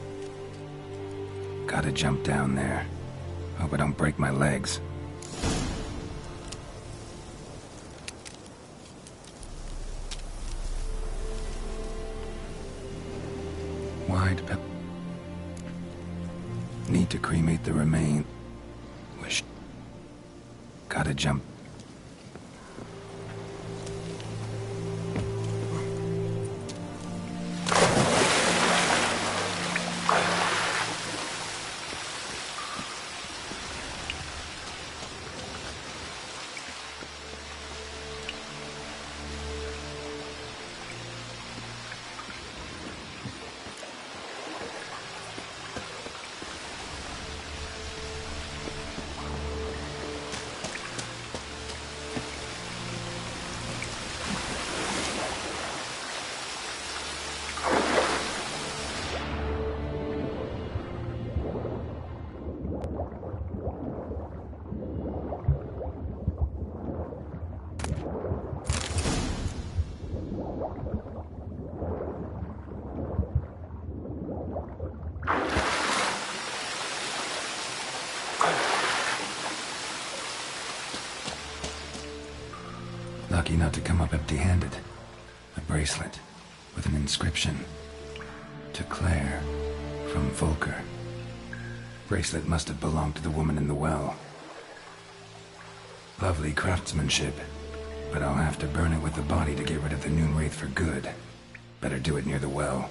Gotta jump down there. Hope I don't break my legs. Wide pep. Need to cremate the remain. Wish. Gotta jump. Lucky not to come up empty-handed. A bracelet with an inscription. To Claire, from Volker. Bracelet must have belonged to the woman in the well. Lovely craftsmanship, but I'll have to burn it with the body to get rid of the Noon Wraith for good. Better do it near the well.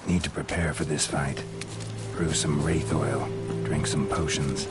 Need to prepare for this fight. Brew some wraith oil, drink some potions.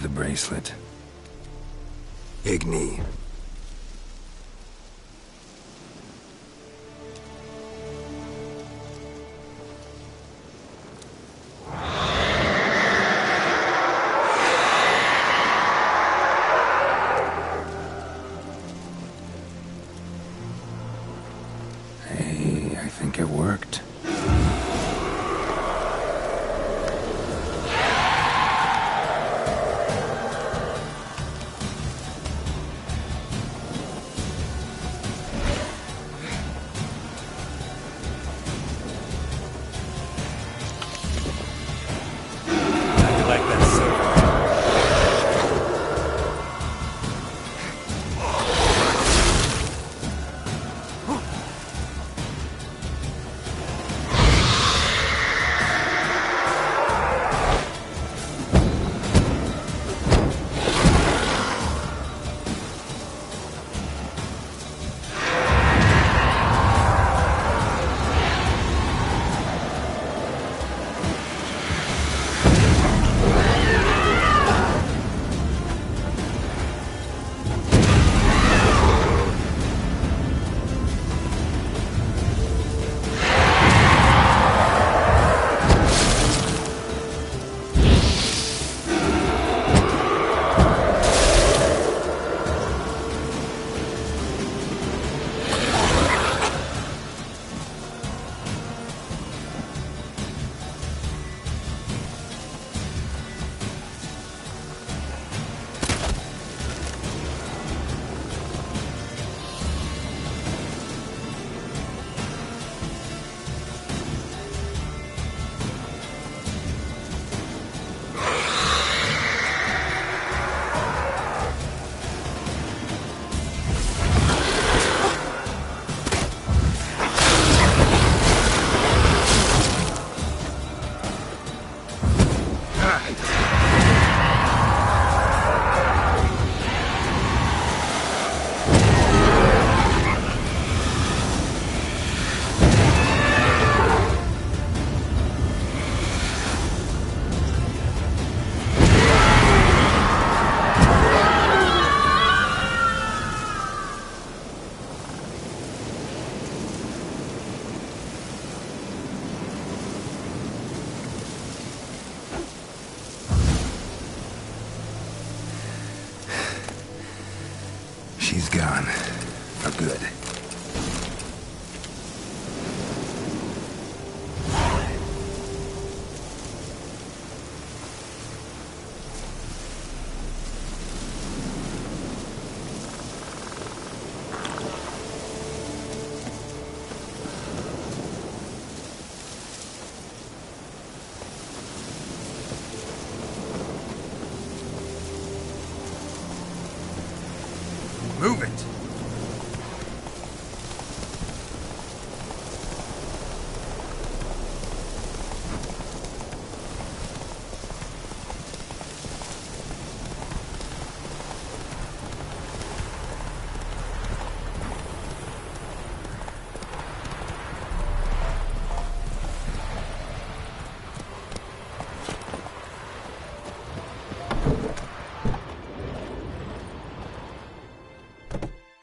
The bracelet. Igni. Hey, I think it worked.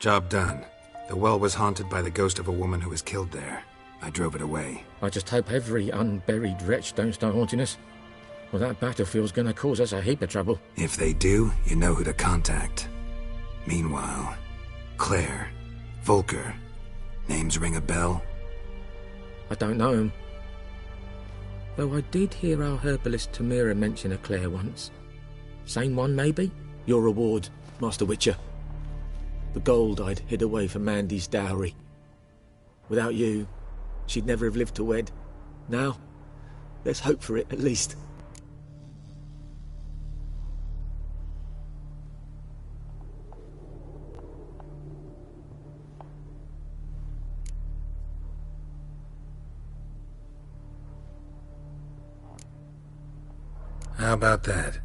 Job done. The well was haunted by the ghost of a woman who was killed there. I drove it away. I just hope every unburied wretch don't start haunting us. Well, that battlefield's gonna cause us a heap of trouble. If they do, you know who to contact. Meanwhile, Claire, Volker, names ring a bell? I don't know him. Though I did hear our herbalist Tamira mention a Claire once. Same one, maybe? Your reward, Master Witcher. The gold I'd hid away for Mandy's dowry. Without you, she'd never have lived to wed. Now, let's hope for it, at least. How about that?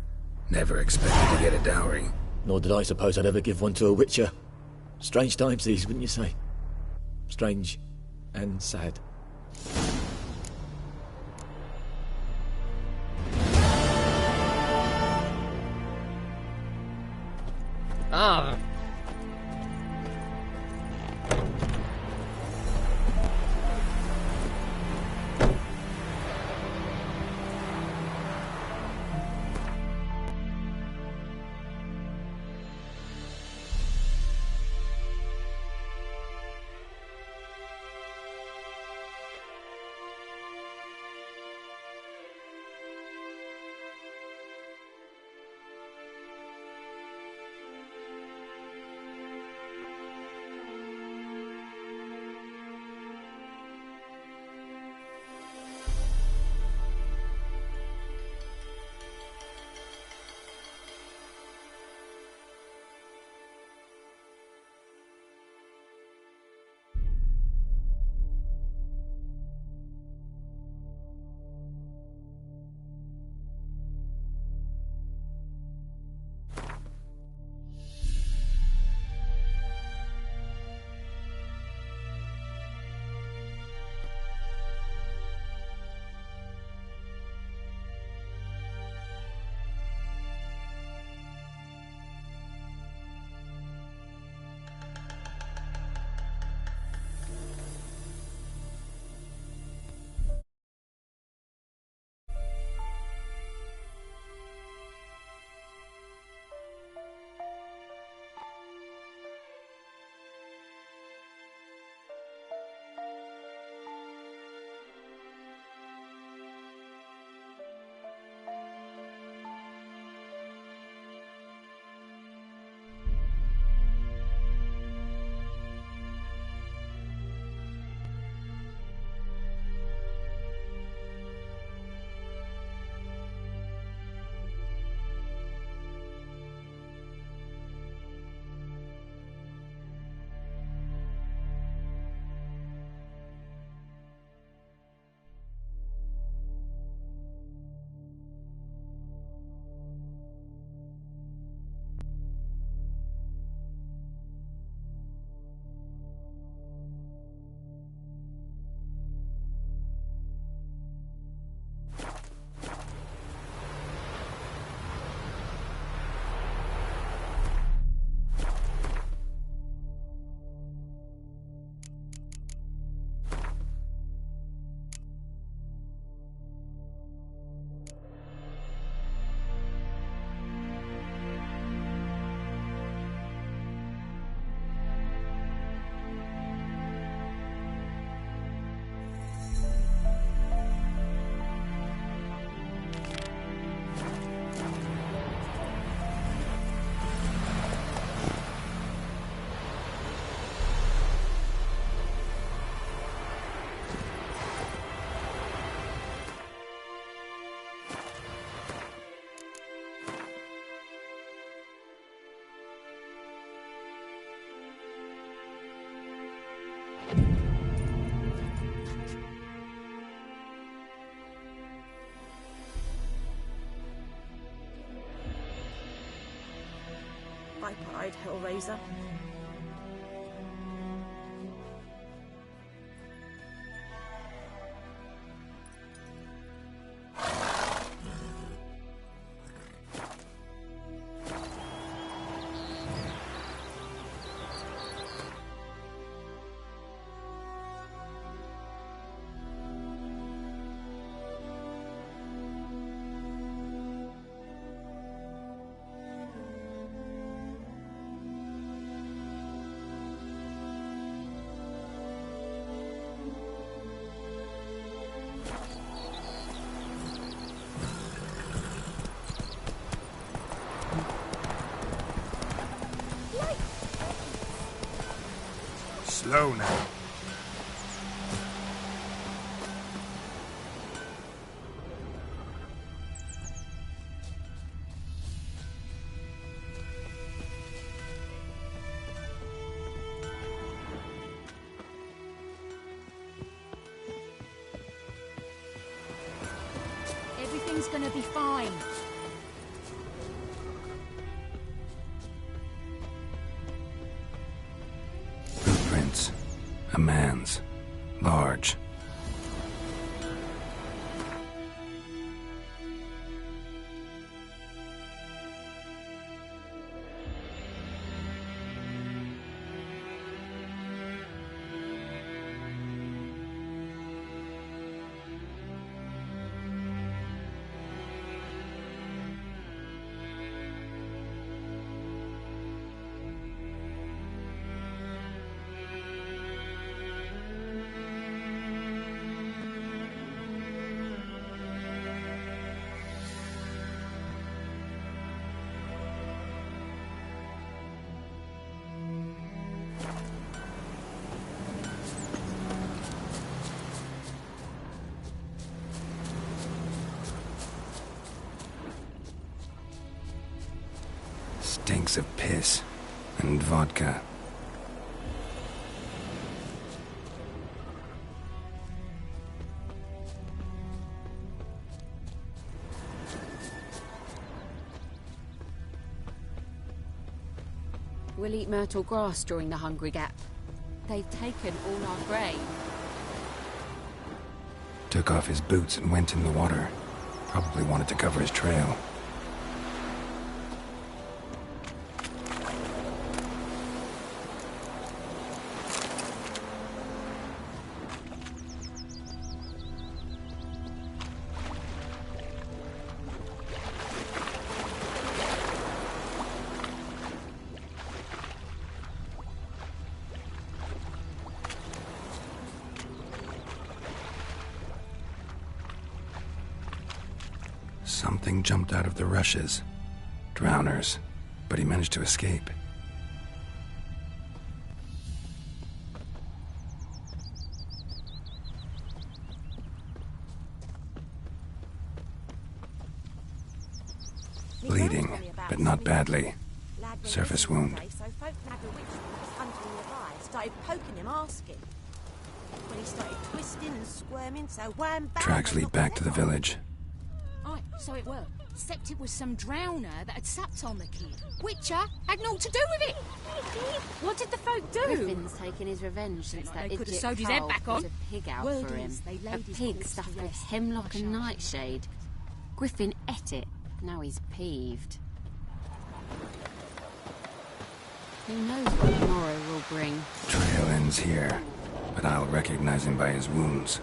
Never expected to get a dowry. Nor did I suppose I'd ever give one to a Witcher. Strange times these, wouldn't you say? Strange and sad. Ah! Viper-eyed Hellraiser. Slow now. Everything's gonna be fine. Footprints. A man's. Large. Stinks of piss and vodka. We'll eat myrtle grass during the Hungry Gap. They've taken all our grain. Took off his boots and went in the water. Probably wanted to cover his trail. Something jumped out of the rushes. Drowners. But he managed to escape. Bleeding, but not badly. Surface wound. So folk had a witch was hunting nearby, started poking him, asking. When he started twisting and squirming, so wham bam. Tracks lead back to the village. Aye, so it were. Except it was some drowner that had sapped on the kid. Witcher had naught to do with it. What did the folk do? Griffin's taken his revenge since that they could have idiot sewed his head back put on. a pig out Word for him. is, they laid A his pig corpse to stuffed with rest. hemlock and nightshade. Griffin ate it. Now he's peeved. Who knows what tomorrow will bring? Trail ends here, but I'll recognize him by his wounds.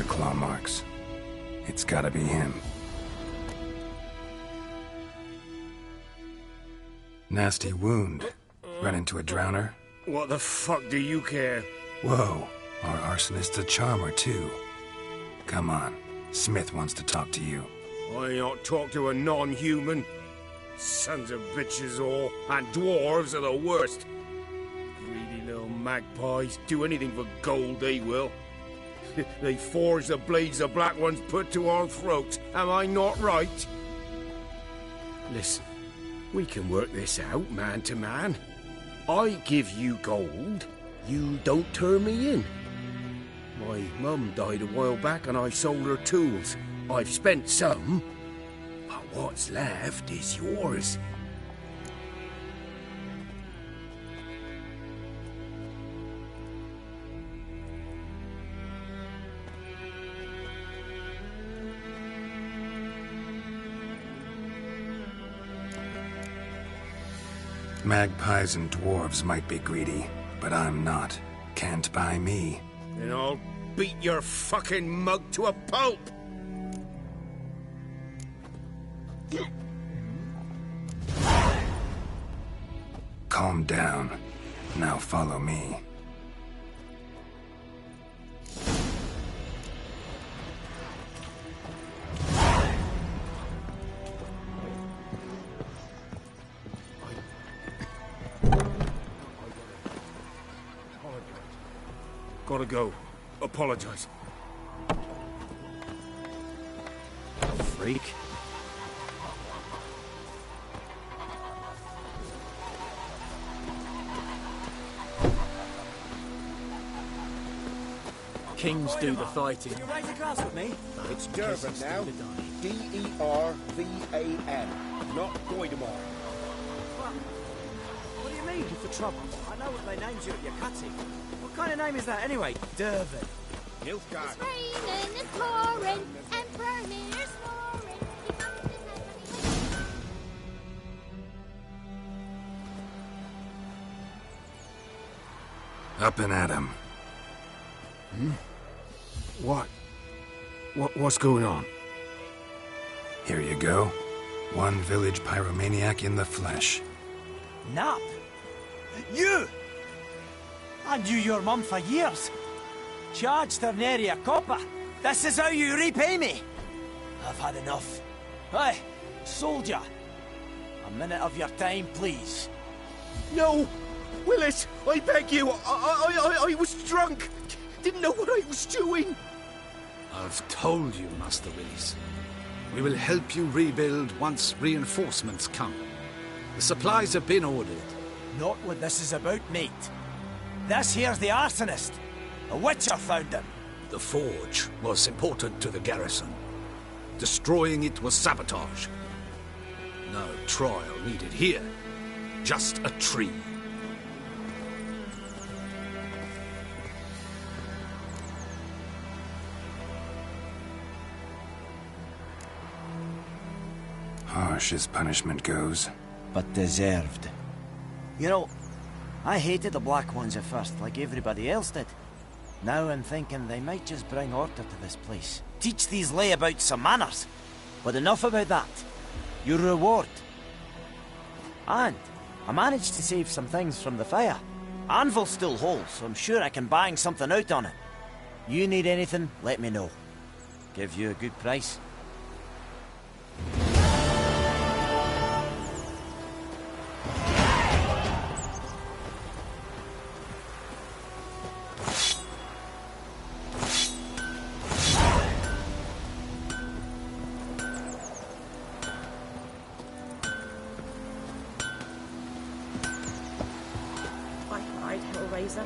Claw marks. It's gotta be him. Nasty wound. Run into a drowner? What the fuck do you care? Whoa, our arsonist's a charmer too. Come on, Smith wants to talk to you. I not talk to a non-human. Sons of bitches all, and dwarves are the worst. Greedy little magpies, do anything for gold they will. They forge the blades the black ones put to our throats. Am I not right? Listen, we can work this out man to man. I give you gold, you don't turn me in. My mum died a while back and I sold her tools. I've spent some, but what's left is yours. Magpies and dwarves might be greedy, but I'm not. Can't buy me. Then I'll beat your fucking mug to a pulp! Calm down. Now follow me. Gotta go. Apologize. Freak. Kings do the fighting. Can you raise a glass with me? It's Durban now. D-E-R-V-A-N. Not Goidemar. What do you mean? For trouble? I know what they named you at your cutting. What kind of name is that anyway? Durban. Nilfgaard. It's raining, it's pouring, Emperor near snoring. He bumped his head when he went. Up and at 'em. What's going on? Here you go. One village pyromaniac in the flesh. Nap? You! I knew your mum for years. Charged her nary a copper. This is how you repay me. I've had enough. Hey, soldier. A minute of your time, please. No! Willis, I beg you. I was drunk. Didn't know what I was doing. I've told you, Master Willis. We will help you rebuild once reinforcements come. The supplies have been ordered. Not what this is about, mate. This here's the arsonist. A witcher found him. The forge was important to the garrison. Destroying it was sabotage. No trial needed here. Just a tree. Harsh as punishment goes. But deserved. You know, I hated the Black Ones at first, like everybody else did. Now I'm thinking they might just bring order to this place. Teach these layabouts some manners. But enough about that. Your reward. And I managed to save some things from the fire. Anvil's still whole, so I'm sure I can bang something out on it. You need anything, let me know. Give you a good price. Hellraiser.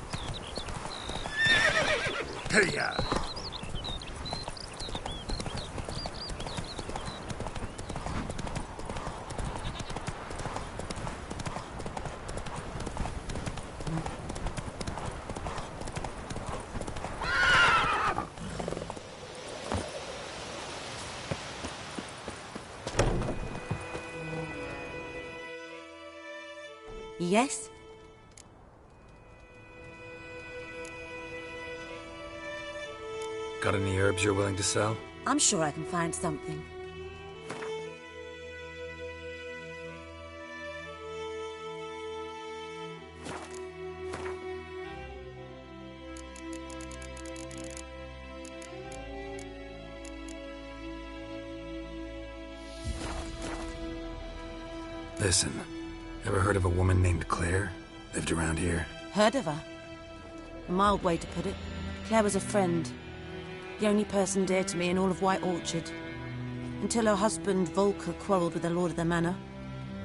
Hiya! Yes? Got any herbs you're willing to sell? I'm sure I can find something. Listen, ever heard of a woman named Claire? Lived around here? Heard of her? A mild way to put it. Claire was a friend. The only person dear to me in all of White Orchard. Until her husband, Volker, quarrelled with the lord of the manor.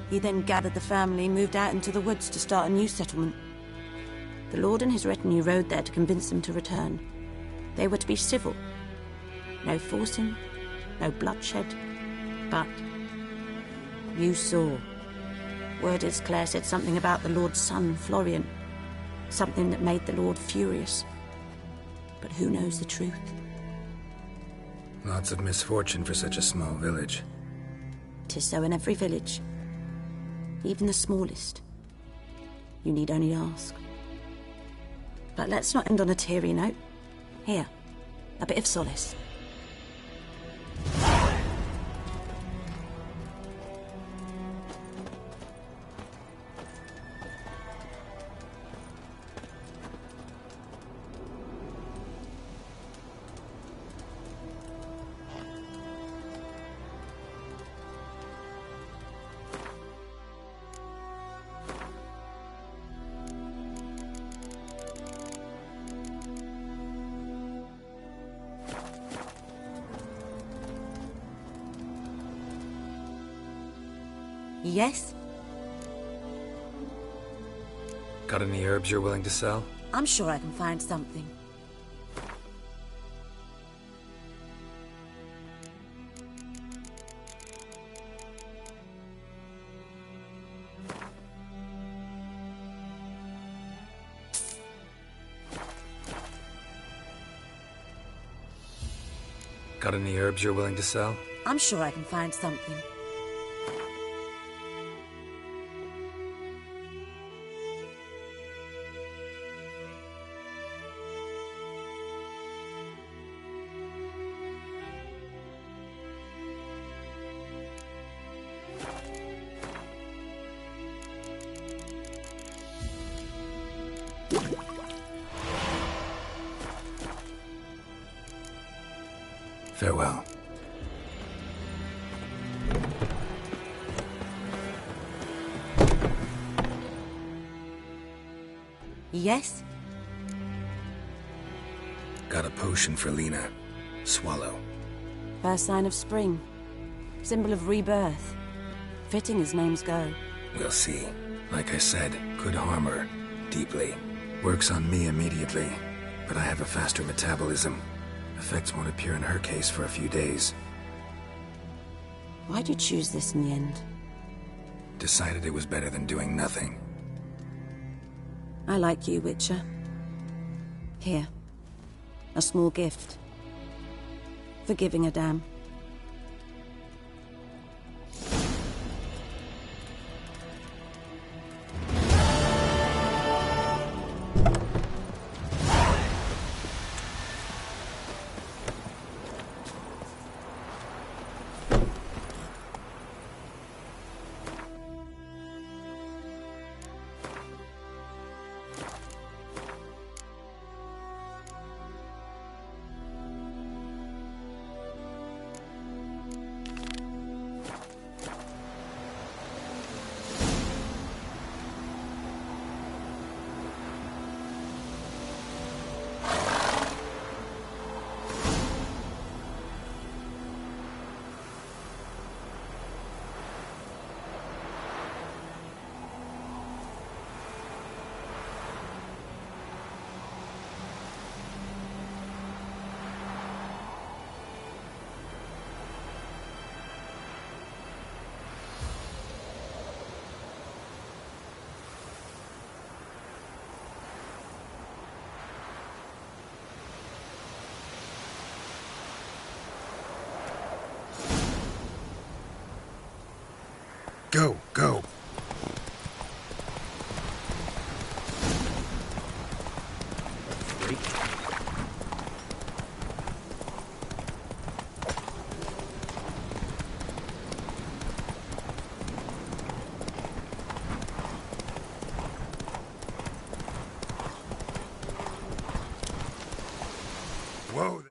He then gathered the family and moved out into the woods to start a new settlement. The lord and his retinue rode there to convince them to return. They were to be civil. No forcing, no bloodshed. But you saw. Word is Claire said something about the lord's son, Florian. Something that made the lord furious. But who knows the truth? Lots of misfortune for such a small village. 'Tis so in every village. Even the smallest. You need only ask. But let's not end on a teary note. Here, a bit of solace. Yes? Got any herbs you're willing to sell? I'm sure I can find something. Got any herbs you're willing to sell? I'm sure I can find something. Farewell. Yes? Got a potion for Lena. Swallow. First sign of spring. Symbol of rebirth. Fitting as names go. We'll see. Like I said, could harm her. Deeply. Works on me immediately, but I have a faster metabolism. Effects won't appear in her case for a few days. Why'd you choose this in the end? Decided it was better than doing nothing. I like you, Witcher. Here. A small gift. For giving a damn. Go, go. Whoa.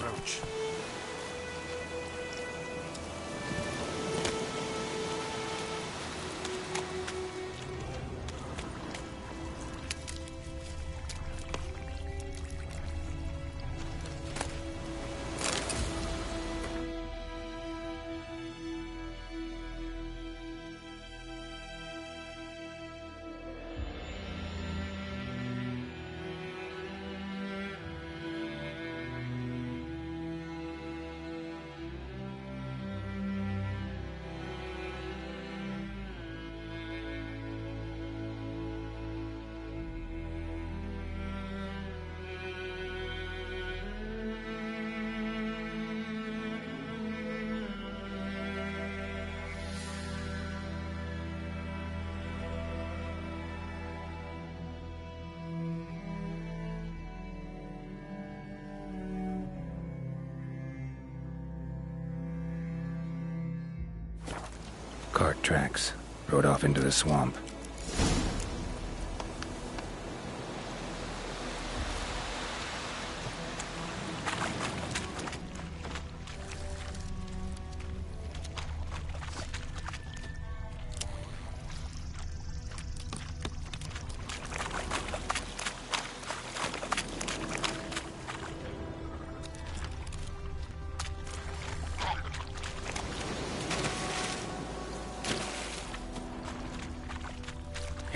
Roach. Cart tracks. Rode off into the swamp.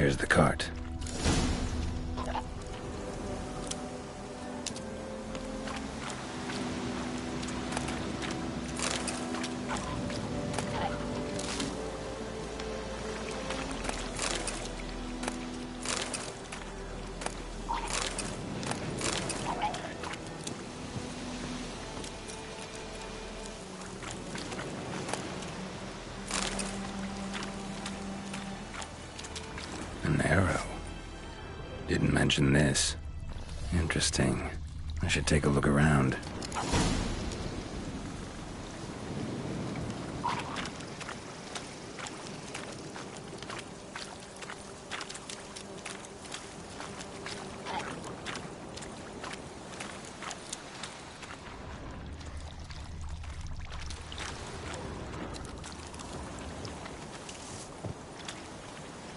Here's the cart. An arrow. Didn't mention this. Interesting. I should take a look around.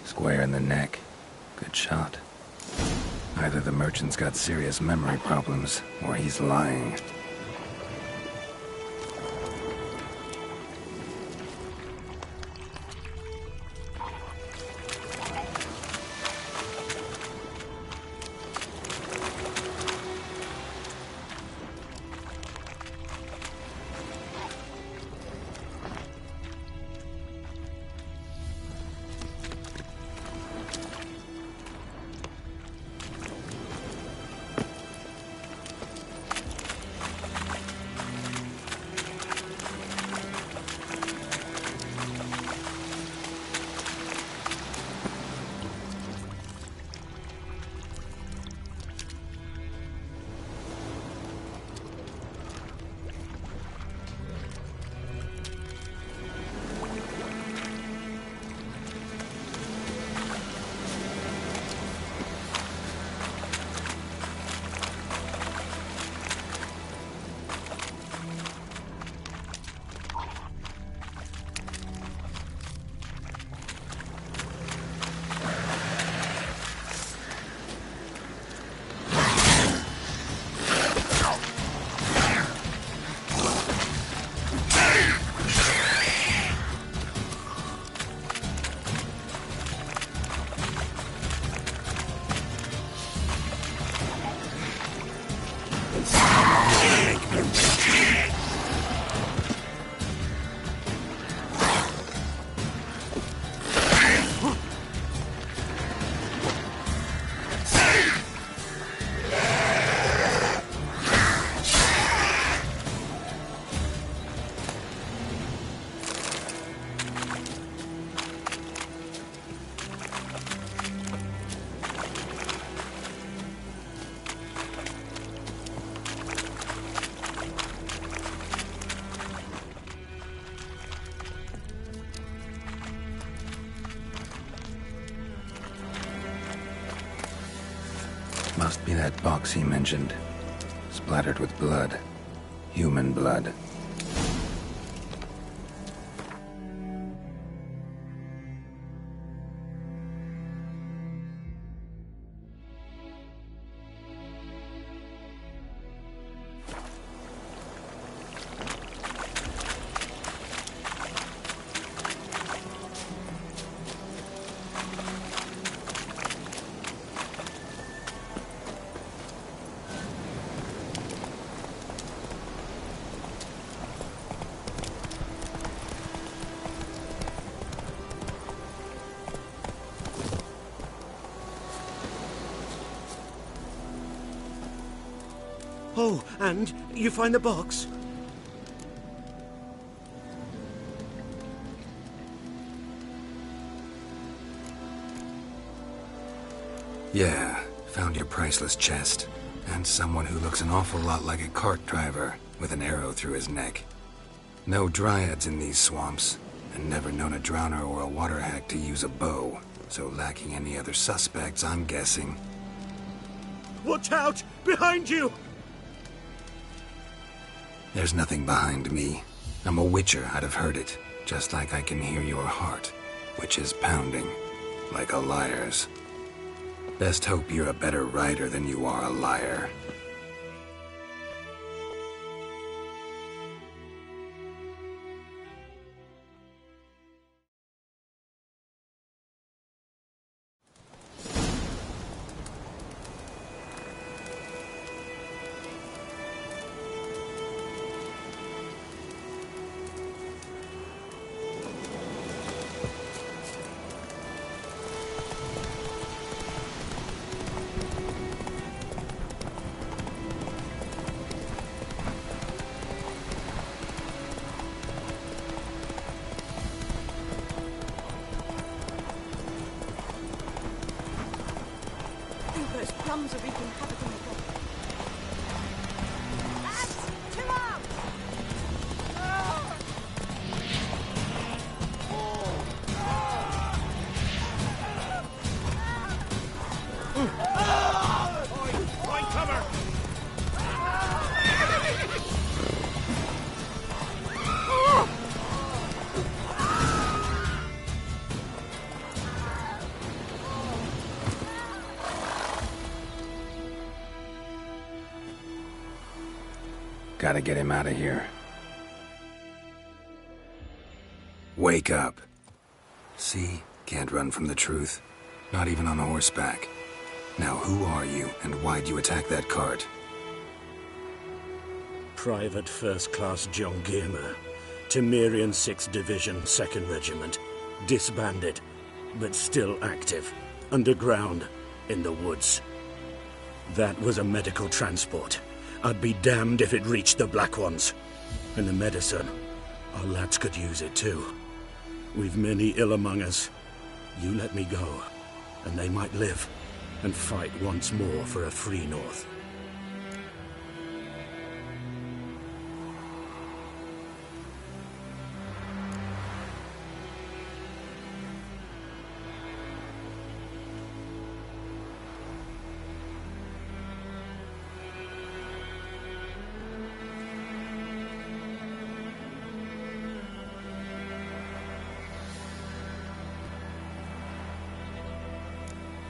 Square in the neck. Good shot. Either the merchant's got serious memory problems, or he's lying. Must be that box he mentioned. Splattered with blood. Human blood. Oh, and you find the box? Yeah, found your priceless chest. And someone who looks an awful lot like a cart driver, with an arrow through his neck. No dryads in these swamps, and never known a drowner or a water hack to use a bow. So lacking any other suspects, I'm guessing. Watch out! Behind you! There's nothing behind me. I'm a witcher, I'd have heard it. Just like I can hear your heart, which is pounding, like a liar's. Best hope you're a better rider than you are a liar. Gotta get him out of here. Wake up. See? Can't run from the truth. Not even on horseback. Now who are you, and why'd you attack that cart? Private First Class John Giermer, Temerian 6th Division, 2nd Regiment. Disbanded, but still active. Underground, in the woods. That was a medical transport. I'd be damned if it reached the Black Ones. And the medicine, our lads could use it too. We've many ill among us. You let me go, and they might live, and fight once more for a free North.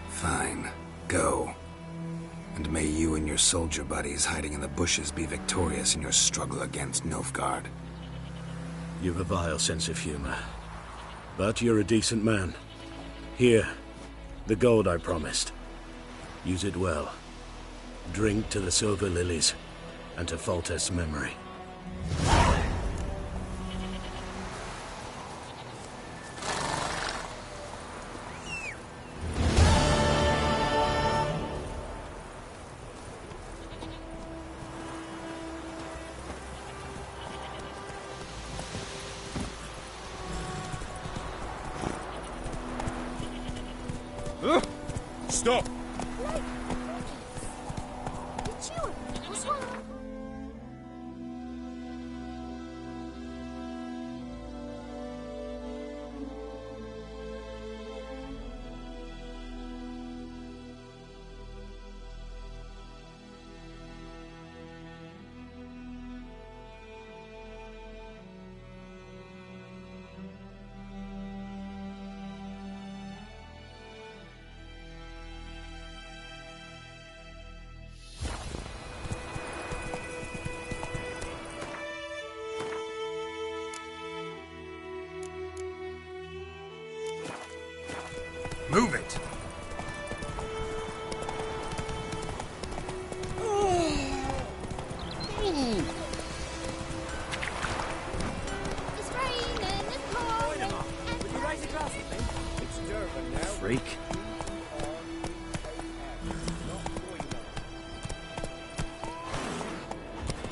Fine. Go. And may you and your soldier buddies hiding in the bushes be victorious in your struggle against Nilfgaard. You've a vile sense of humor. But you're a decent man. Here, the gold I promised. Use it well. Drink to the silver lilies, and to Foltest's memory. Stop! What's wrong? Move it! It's raining, it's pouring, Freak.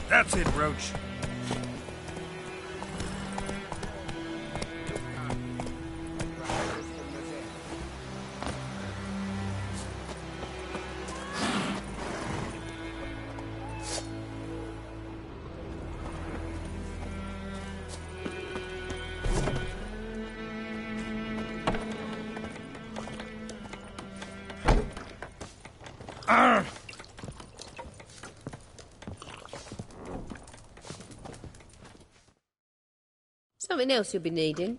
That's it, Roach. Something else you'll be needing.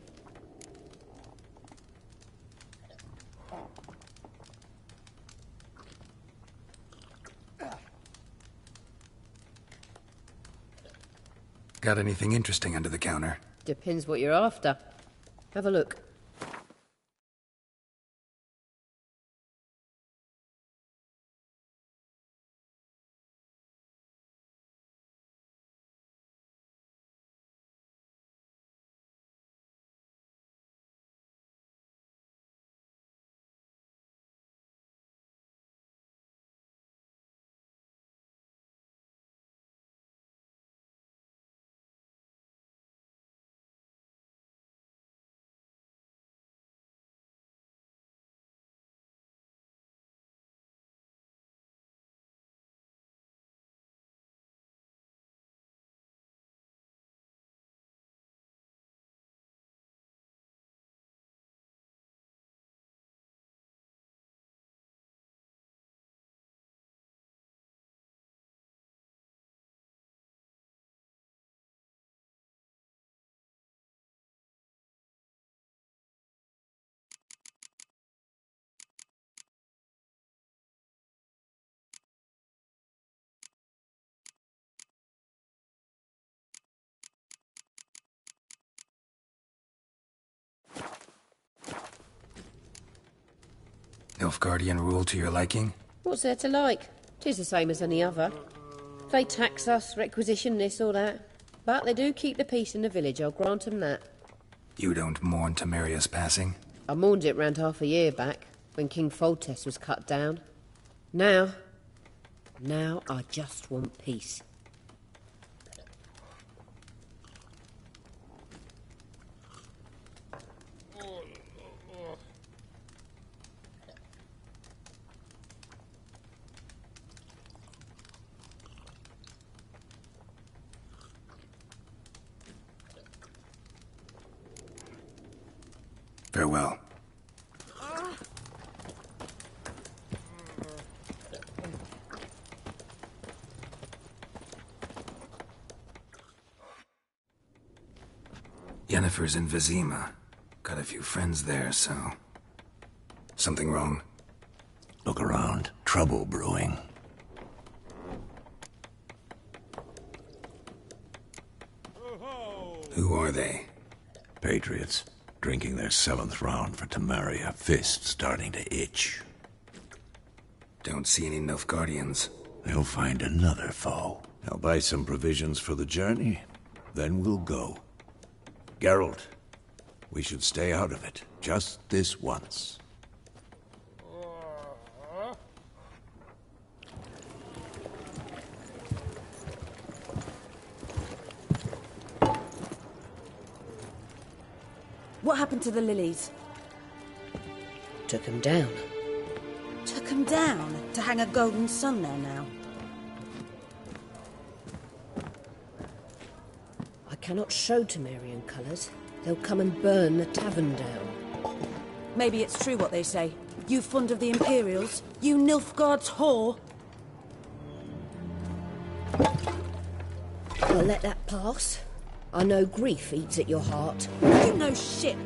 Got anything interesting under the counter? Depends what you're after. Have a look. Nilfgaardian rule to your liking? What's there to like? 'Tis the same as any other. They tax us, requisition this or that. But they do keep the peace in the village, I'll grant 'em that. You don't mourn Temeria's passing? I mourned it round half a year back, when King Foltest was cut down. Now I just want peace. Farewell. Yennefer's in Vizima. Got a few friends there, so... Something wrong? Look around. Trouble brewing. Who are they? Patriots. Drinking their 7th round for Temeria. Fist starting to itch. Don't see any Nilfgaardians. They'll find another foe. I'll buy some provisions for the journey. Then we'll go. Geralt, we should stay out of it. Just this once. What happened to the lilies? Took 'em down. Took 'em down? To hang a golden sun there now? I cannot show Temerian colours. They'll come and burn the tavern down. Maybe it's true what they say. You fond of the Imperials? You Nilfgaard's whore? I'll let that pass. I know grief eats at your heart. You know shit.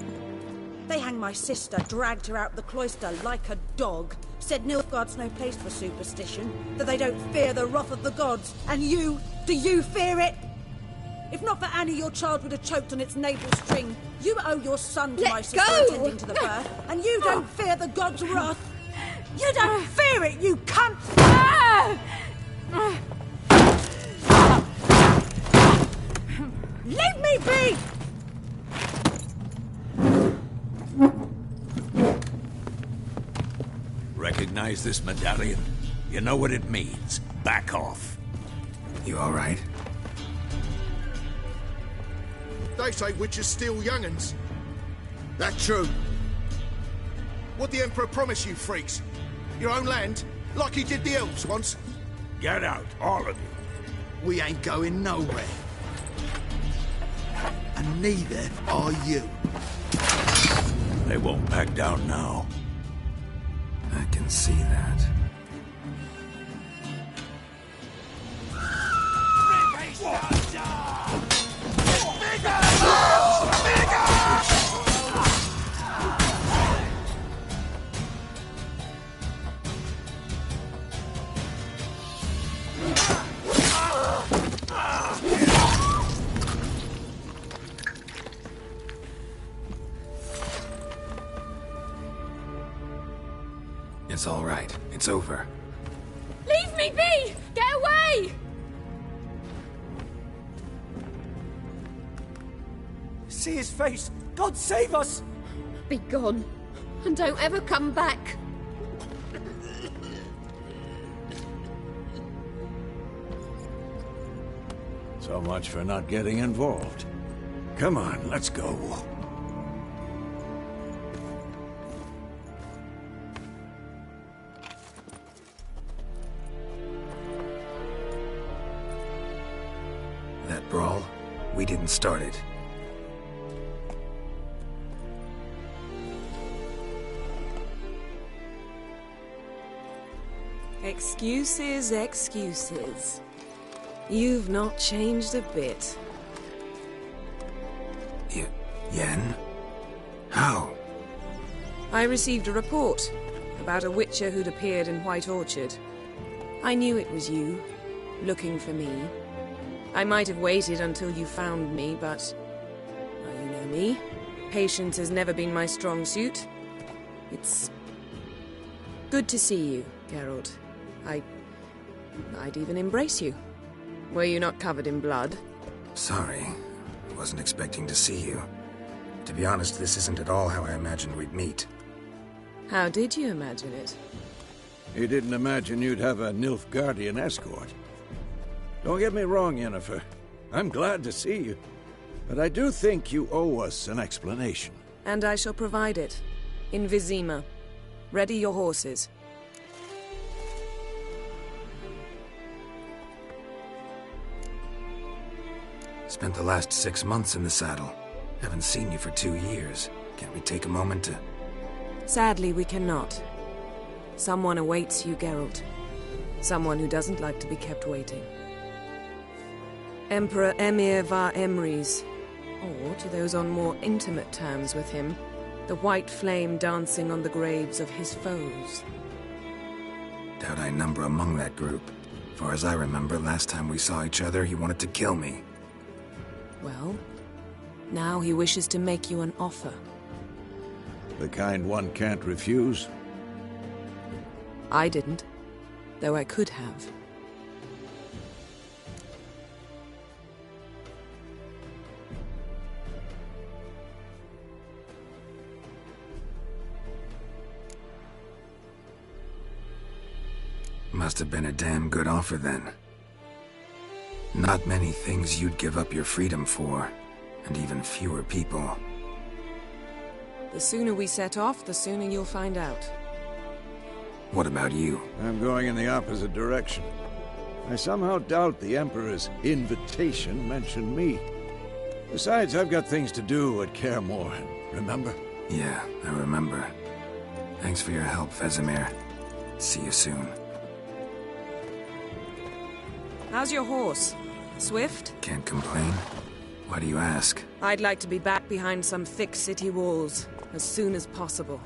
They hanged my sister, dragged her out the cloister like a dog. Said Nilfgaard's no place for superstition, that they don't fear the wrath of the gods. And you, do you fear it? If not for Annie, your child would have choked on its navel string. You owe your son to my sister attending to the birth, and you don't fear the gods' wrath. You don't fear it, you cunt! Leave me be! Recognize this medallion? You know what it means. Back off. You all right? They say witches steal young'uns. That true? What the Emperor promise you, freaks? Your own land? Like he did the elves once? Get out, all of you. We ain't going nowhere. And neither are you. They won't back down now. I can see that. It's all right. It's over. Leave me be! Get away! See his face! God save us! Be gone, and don't ever come back. So much for not getting involved. Come on, let's go. That brawl, we didn't start it. Excuses, excuses. You've not changed a bit. Yen? How? I received a report about a witcher who'd appeared in White Orchard. I knew it was you, looking for me. I might have waited until you found me, but... well, you know me. Patience has never been my strong suit. It's Good to see you, Geralt. I'd even embrace you. Were you not covered in blood? Sorry. Wasn't expecting to see you. To be honest, this isn't at all how I imagined we'd meet. How did you imagine it? You didn't imagine you'd have a Nilfgaardian escort. Don't get me wrong, Yennefer. I'm glad to see you. But I do think you owe us an explanation. And I shall provide it. In Vizima. Ready your horses. Spent the last 6 months in the saddle. Haven't seen you for 2 years. Can't we take a moment to... Sadly, we cannot. Someone awaits you, Geralt. Someone who doesn't like to be kept waiting. Emperor Emir var Emrys, or to those on more intimate terms with him, the white flame dancing on the graves of his foes. Doubt I number among that group. Far as I remember, last time we saw each other, he wanted to kill me. Well, now he wishes to make you an offer. The kind one can't refuse? I didn't, though I could have. Must have been a damn good offer then. Not many things you'd give up your freedom for, and even fewer people. The sooner we set off, the sooner you'll find out. What about you? I'm going in the opposite direction. I somehow doubt the Emperor's invitation mentioned me. Besides, I've got things to do at Kaer Morhen, remember? Yeah, I remember. Thanks for your help, Vesemir. See you soon. How's your horse? Swift? Can't complain. Why do you ask? I'd like to be back behind some thick city walls as soon as possible.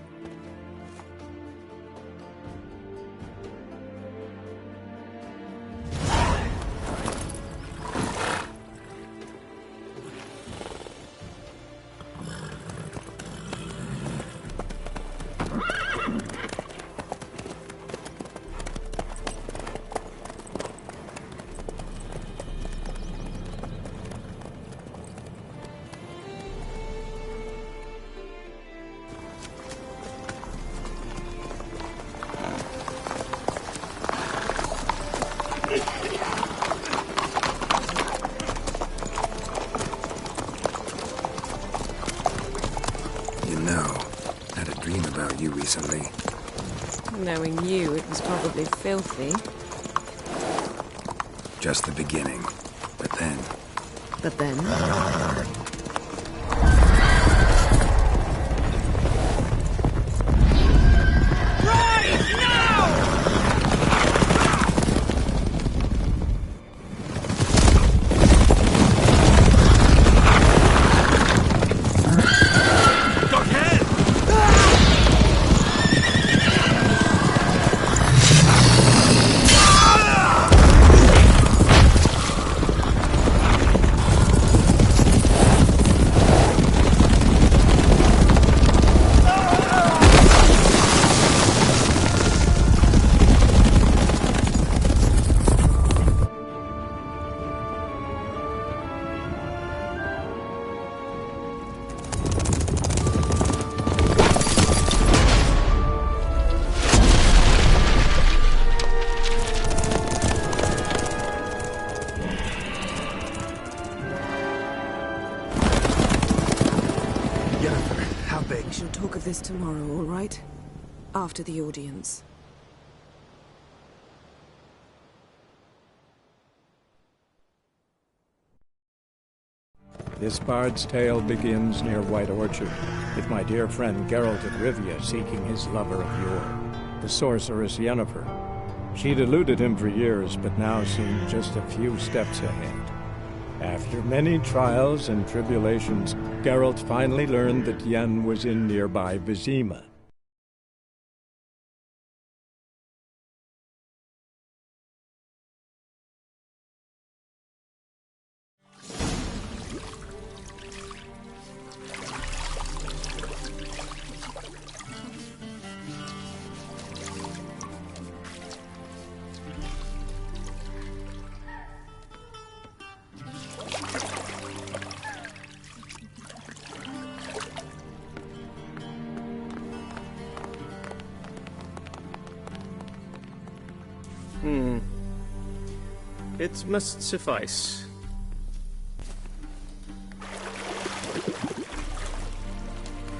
Recently. Knowing you, it was probably filthy. Just the beginning. But then... But then? We shall talk of this tomorrow, all right? After the audience. This bard's tale begins near White Orchard, with my dear friend Geralt of Rivia seeking his lover of yore, the sorceress Yennefer. She'd eluded him for years, but now seemed just a few steps ahead. After many trials and tribulations, Geralt finally learned that Yen was in nearby Vizima. It must suffice.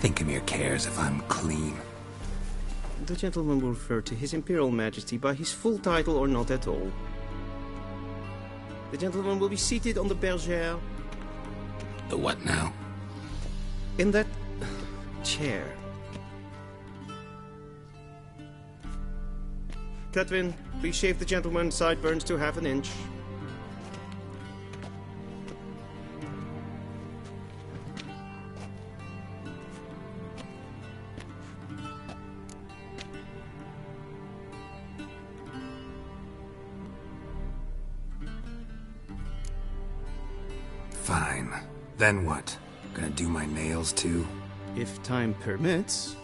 Thinkamere cares if I'm clean. The gentleman will refer to His Imperial Majesty by his full title or not at all. The gentleman will be seated on the bergère. The what now? In that chair. Catwin, please shave the gentleman's sideburns to half an inch. Fine. Then what? Gonna do my nails too? If time permits.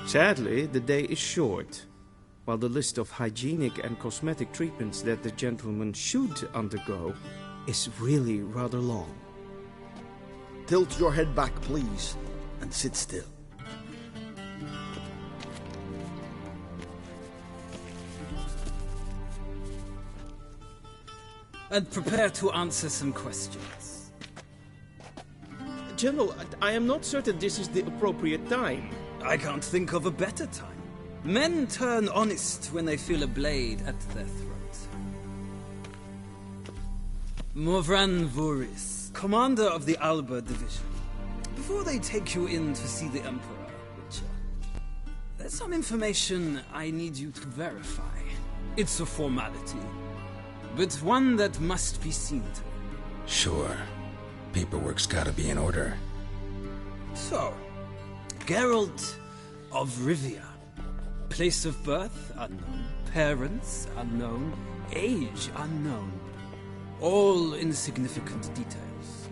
Sadly, the day is short, while the list of hygienic and cosmetic treatments that the gentleman should undergo is really rather long. Tilt your head back, please, and sit still. And prepare to answer some questions. General, I am not certain this is the appropriate time. I can't think of a better time. Men turn honest when they feel a blade at their throat. Morvran Voris, commander of the Alba Division. Before they take you in to see the Emperor, Witcher, there's some information I need you to verify. It's a formality, but one that must be seen to. Sure. Paperwork's gotta be in order. So, Geralt of Rivia. Place of birth, unknown. Parents, unknown. Age, unknown. All insignificant details.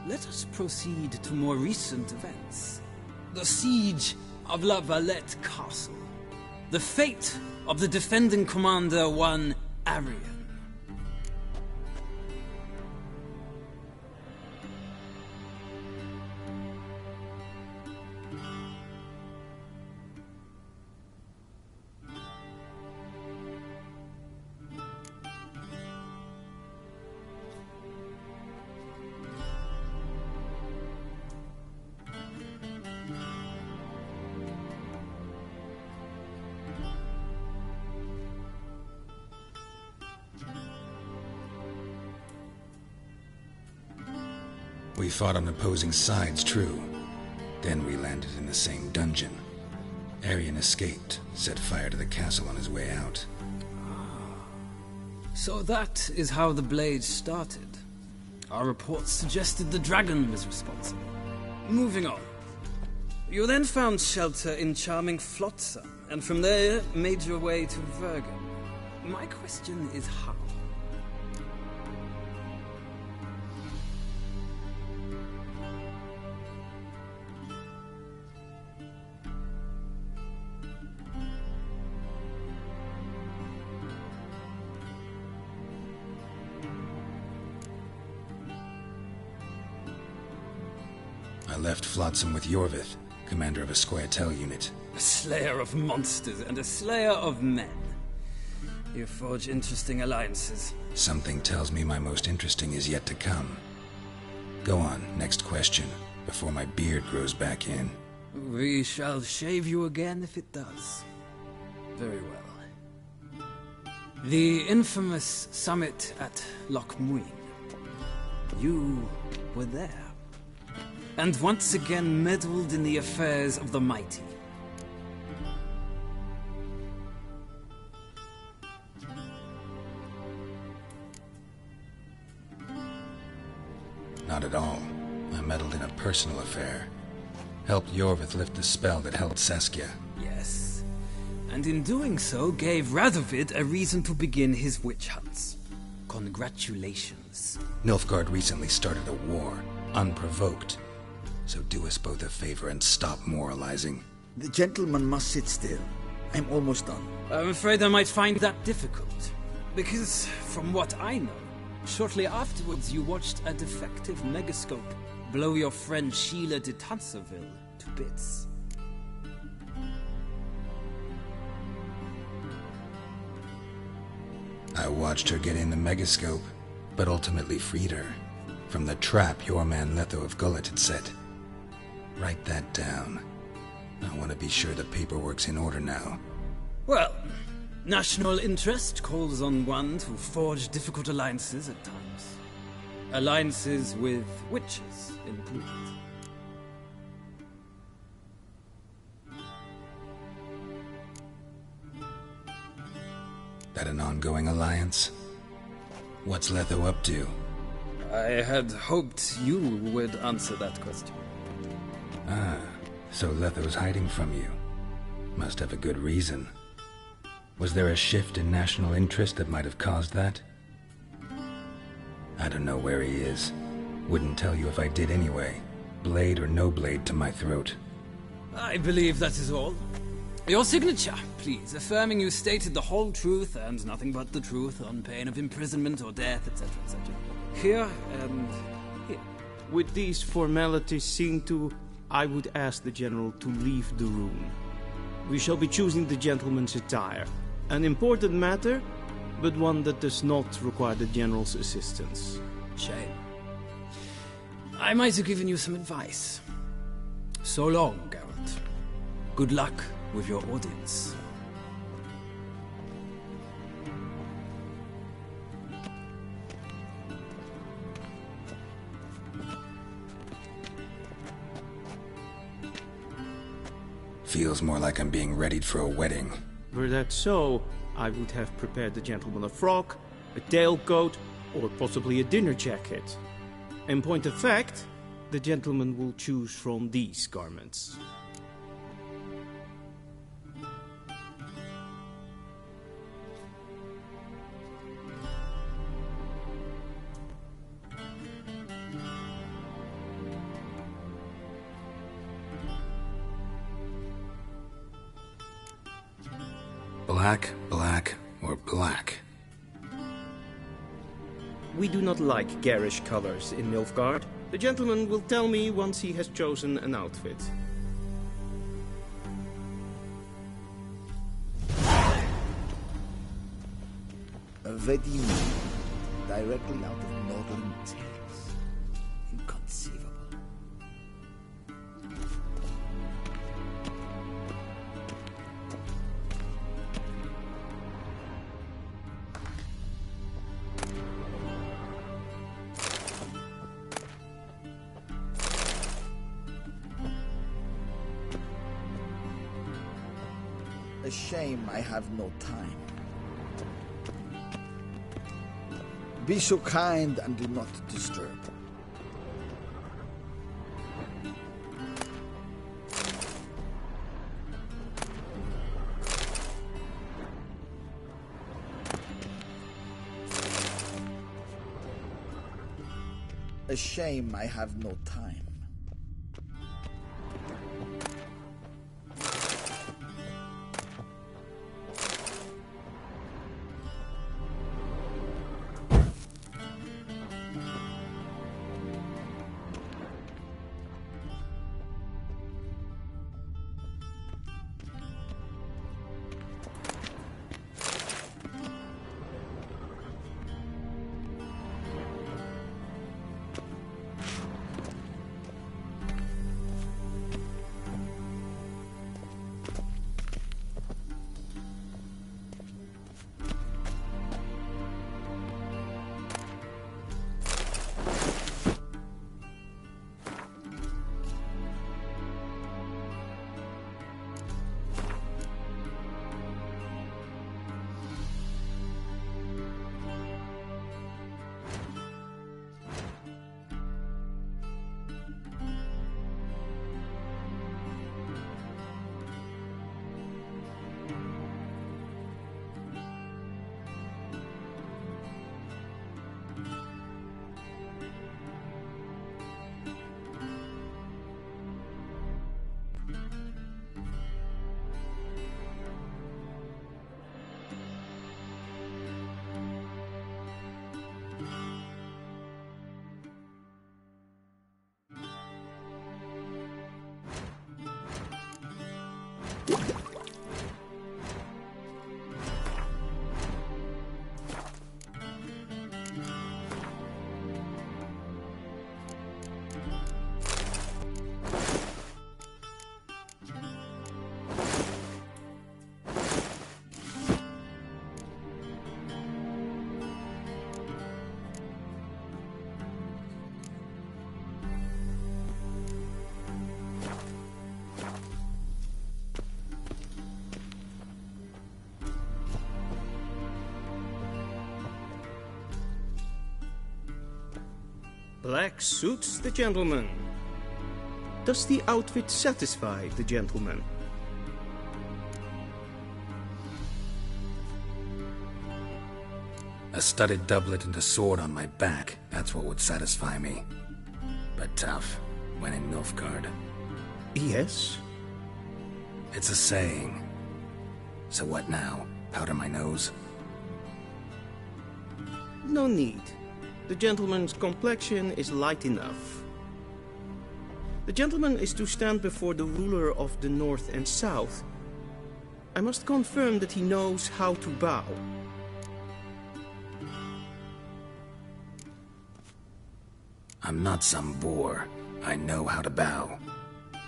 Let us proceed to more recent events. The siege of La Valette Castle. The fate of the defending commander, one Arian. We fought on opposing sides, true. Then we landed in the same dungeon. Arian escaped, set fire to the castle on his way out. So that is how the blade started. Our reports suggested the dragon was responsible. Moving on. You then found shelter in charming Flotsam, and from there made your way to Vergen. My question is how? I left Flotsam with Yorvith, commander of a Scoia'tael unit. A slayer of monsters and a slayer of men. You forge interesting alliances. Something tells me my most interesting is yet to come. Go on, next question, before my beard grows back in. We shall shave you again if it does. Very well. The infamous summit at Loch Muin. You were there. And once again meddled in the affairs of the mighty. Not at all. I meddled in a personal affair. Helped Yorvith lift the spell that held Saskia. Yes. And in doing so, gave Radovid a reason to begin his witch hunts. Congratulations. Nilfgaard recently started a war, unprovoked. So do us both a favor and stop moralizing. The gentleman must sit still. I'm almost done. I'm afraid I might find that difficult. Because, from what I know, shortly afterwards you watched a defective megascope blow your friend Sheila de Tanserville to bits. I watched her get in the megascope, but ultimately freed her from the trap your man Letho of Gullet had set. Write that down. I want to be sure the paperwork's in order now. Well, national interest calls on one to forge difficult alliances at times. Alliances with witches included. That an ongoing alliance? What's Letho up to? I had hoped you would answer that question. Ah, so Letho's hiding from you. Must have a good reason. Was there a shift in national interest that might have caused that? I don't know where he is. Wouldn't tell you if I did anyway. Blade or no blade to my throat. I believe that is all. Your signature, please, affirming you stated the whole truth and nothing but the truth on pain of imprisonment or death, etc., etc. Here and here. With these formalities seen to, I would ask the General to leave the room. We shall be choosing the gentleman's attire. An important matter, but one that does not require the General's assistance. Shame. I might have given you some advice. So long, Geralt. Good luck with your audience. Feels more like I'm being readied for a wedding. Were that so, I would have prepared the gentleman a frock, a tailcoat, or possibly a dinner jacket. In point of fact, the gentleman will choose from these garments. Black, black, or black? We do not like garish colors in Nilfgaard. The gentleman will tell me once he has chosen an outfit. What do you mean? Directly out of northern tales. Inconceivable. A shame I have no time. Be so kind and do not disturb. A shame I have no time. Black suits the gentleman. Does the outfit satisfy the gentleman? A studded doublet and a sword on my back, that's what would satisfy me. But tough, when in Nilfgaard. Yes? It's a saying. So what now? Powder my nose? No need. The gentleman's complexion is light enough. The gentleman is to stand before the ruler of the North and South. I must confirm that he knows how to bow. I'm not some boor. I know how to bow.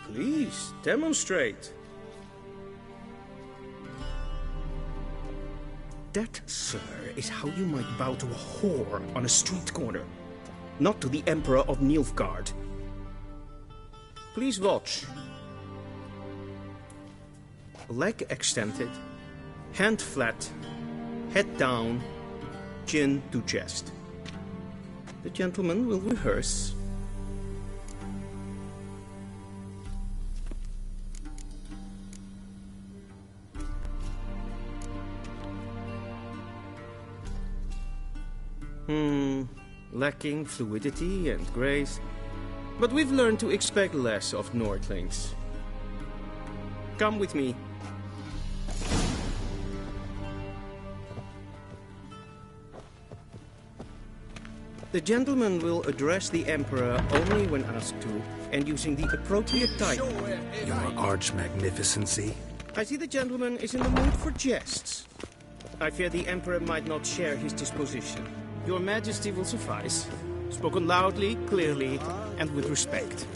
Please, demonstrate. That, sir, is how you might bow to a whore on a street corner, not to the Emperor of Nilfgaard. Please watch. Leg extended, hand flat, head down, chin to chest. The gentleman will rehearse. Lacking fluidity and grace. But we've learned to expect less of Nordlings. Come with me. The gentleman will address the Emperor only when asked to, and using the appropriate title. Your Arch-Magnificency? I see the gentleman is in the mood for jests. I fear the Emperor might not share his disposition. Your Majesty will suffice. Spoken loudly, clearly, and with respect.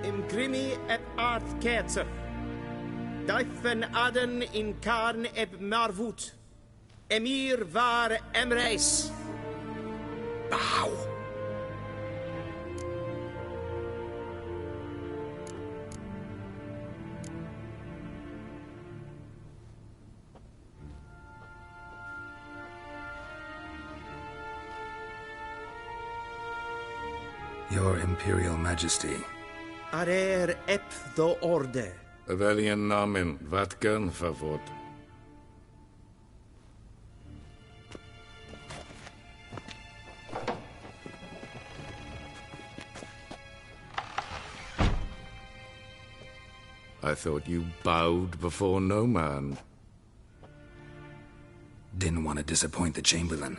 Imgrimi et art ketzer. Daifen aden in karn eb marvut. Emir var emreis. Bow. Your Imperial Majesty. Arer ep do orde. Velian namen, vatgen favot. I thought you bowed before no man. Didn't want to disappoint the Chamberlain.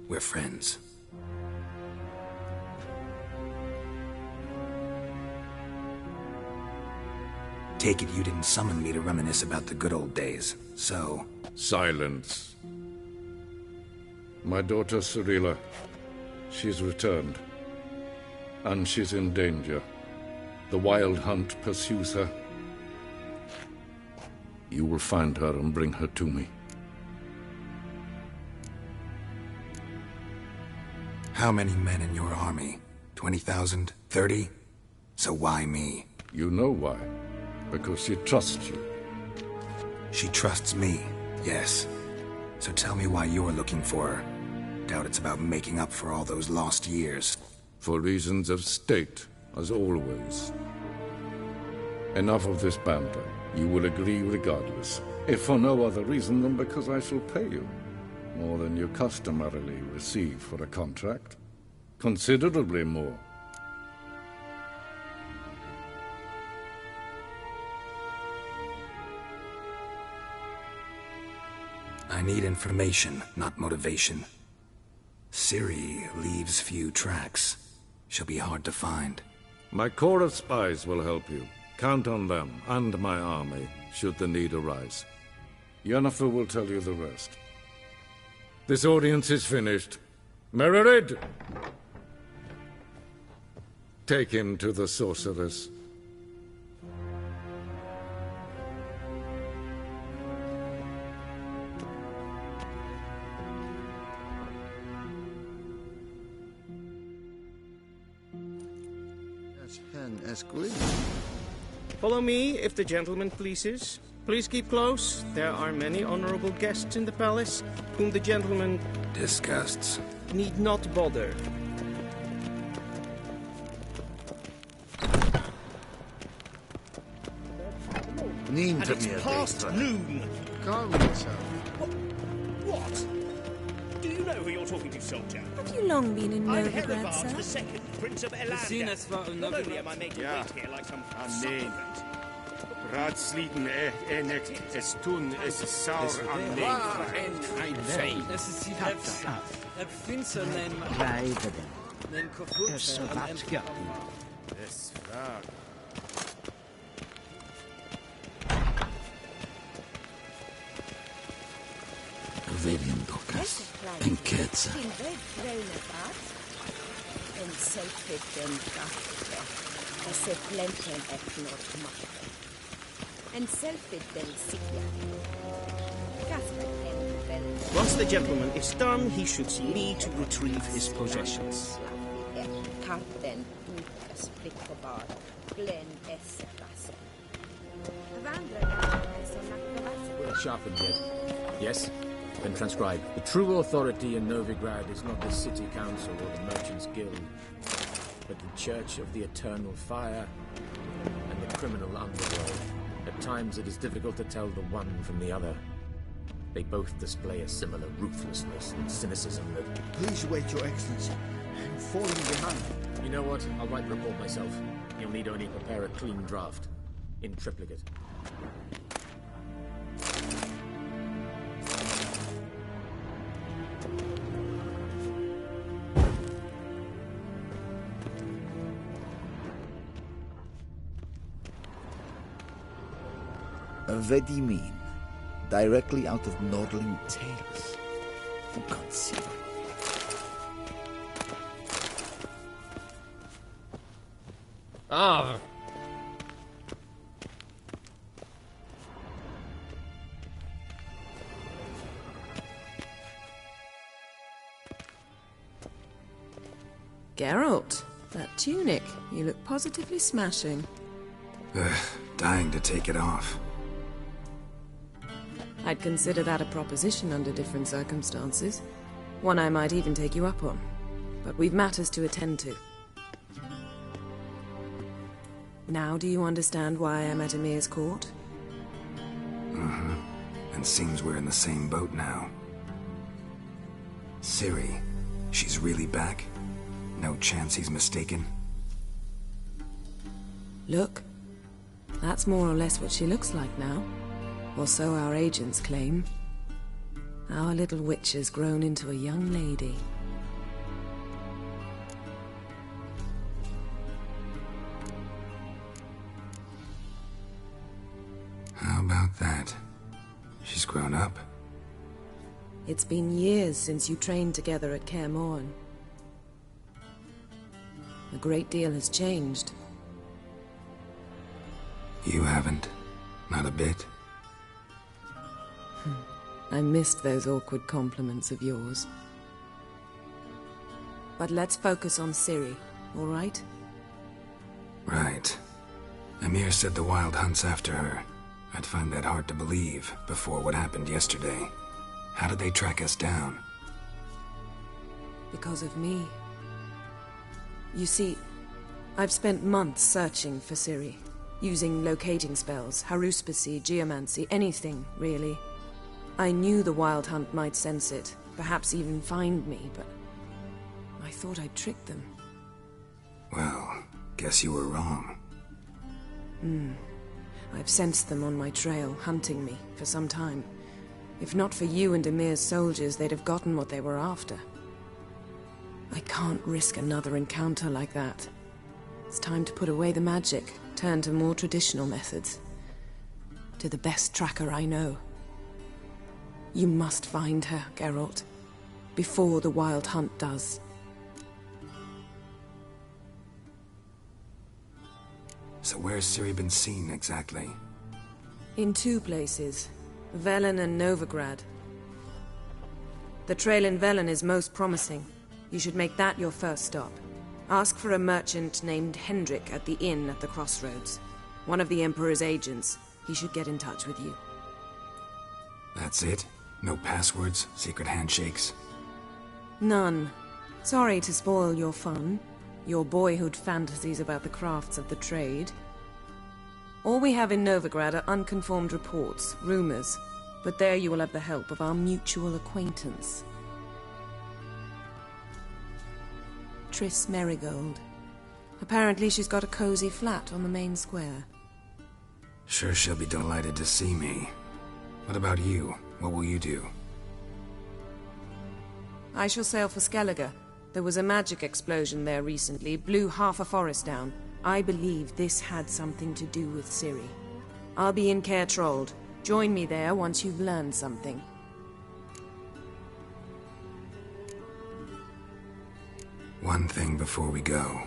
We're friends. Take it you didn't summon me to reminisce about the good old days, so... Silence. My daughter Cirilla, she's returned. And she's in danger. The Wild Hunt pursues her. You will find her and bring her to me. How many men in your army? 20,000? 30? So why me? You know why. Because she trusts you. She trusts me, yes. So tell me why you're looking for her. Doubt it's about making up for all those lost years. For reasons of state, as always. Enough of this banter. You will agree regardless. If for no other reason than because I shall pay you. More than you customarily receive for a contract. Considerably more. I need information, not motivation. Ciri leaves few tracks. She'll be hard to find. My corps of spies will help you. Count on them, and my army, should the need arise. Yennefer will tell you the rest. This audience is finished. Mererid! Take him to the sorceress. Follow me, if the gentleman pleases. Please keep close. There are many honorable guests in the palace, whom the gentleman... disgusts. ...need not bother. And it's past noon. Calm yourself. What? Do you know who you're talking to, soldier? Have you long been in I'm Novigrad, Hellebards sir? II, Prince of Elandia. Not only am I making weight here like some nee. Raadsleden net es tun es saur am Waar en geen vee. Het vindt ze neem kapot en Es war. Vedium Docas. En Ketza. En selfie den kaffe. Esse plenten et not. And selfie den sigla. Once the gentleman is done, he should see me to retrieve his possessions. Karten ukas flickobar. Glen esse klasse. Sharpened yet? Yes? Then transcribe. The true authority in Novigrad is not the city council or the merchants' guild, but the Church of the Eternal Fire and the criminal underworld. At times it is difficult to tell the one from the other. They both display a similar ruthlessness and cynicism that... Please wait, Your Excellency. I'm falling behind. You know what? I'll write the report myself. You'll need only prepare a clean draft. In triplicate. Vedimin, directly out of Nordling Tales. Consider. Ah! Geralt, that tunic. You look positively smashing. Dying to take it off. I'd consider that a proposition under different circumstances. One I might even take you up on. But we've matters to attend to. Now do you understand why I'm at Emir's court? Mm-hmm. And seems we're in the same boat now. Ciri, she's really back? No chance he's mistaken? Look. That's more or less what she looks like now. Or so our agents claim. Our little witch has grown into a young lady. How about that? She's grown up. It's been years since you trained together at Kaer Morhen. A great deal has changed. You haven't. Not a bit. I missed those awkward compliments of yours. But let's focus on Ciri, all right? Right. Emir said the Wild Hunt's after her. I'd find that hard to believe before what happened yesterday. How did they track us down? Because of me. You see, I've spent months searching for Ciri. Using locating spells, haruspicy, geomancy, anything, really. I knew the Wild Hunt might sense it, perhaps even find me, but I thought I'd tricked them. Well, guess you were wrong. I've sensed them on my trail, hunting me, for some time. If not for you and Emir's soldiers, they'd have gotten what they were after. I can't risk another encounter like that. It's time to put away the magic, turn to more traditional methods. To the best tracker I know. You must find her, Geralt. Before the Wild Hunt does. So where's Ciri been seen, exactly? In two places. Velen and Novigrad. The trail in Velen is most promising. You should make that your first stop. Ask for a merchant named Hendrik at the inn at the crossroads. One of the Emperor's agents. He should get in touch with you. That's it? No passwords? Secret handshakes? None. Sorry to spoil your fun. Your boyhood fantasies about the crafts of the trade. All we have in Novigrad are unconfirmed reports, rumors. But there you will have the help of our mutual acquaintance. Triss Merigold. Apparently she's got a cozy flat on the main square. Sure she'll be delighted to see me. What about you? What will you do? I shall sail for Skellige. There was a magic explosion there recently, blew half a forest down. I believe this had something to do with Ciri. I'll be in Caer Trold. Join me there once you've learned something. One thing before we go.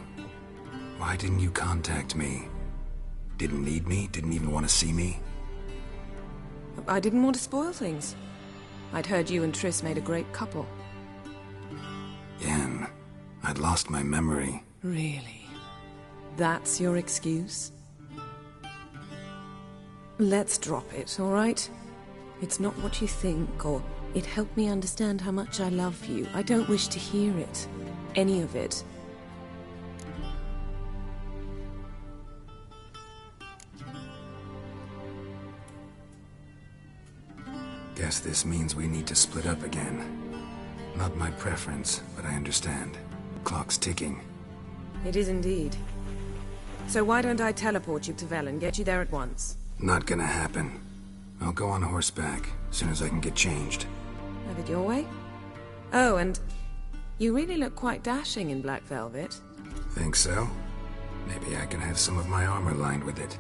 Why didn't you contact me? Didn't need me? Didn't even want to see me? I didn't want to spoil things. I'd heard you and Triss made a great couple. Yen, I'd lost my memory. Really? That's your excuse? Let's drop it, all right? It's not what you think, or it helped me understand how much I love you. I don't wish to hear it. Any of it. Guess this means we need to split up again. Not my preference, but I understand. Clock's ticking. It is indeed. So why don't I teleport you to Velen, get you there at once? Not gonna happen. I'll go on horseback, as soon as I can get changed. Have it your way? Oh, and you really look quite dashing in black velvet. Think so? Maybe I can have some of my armor lined with it.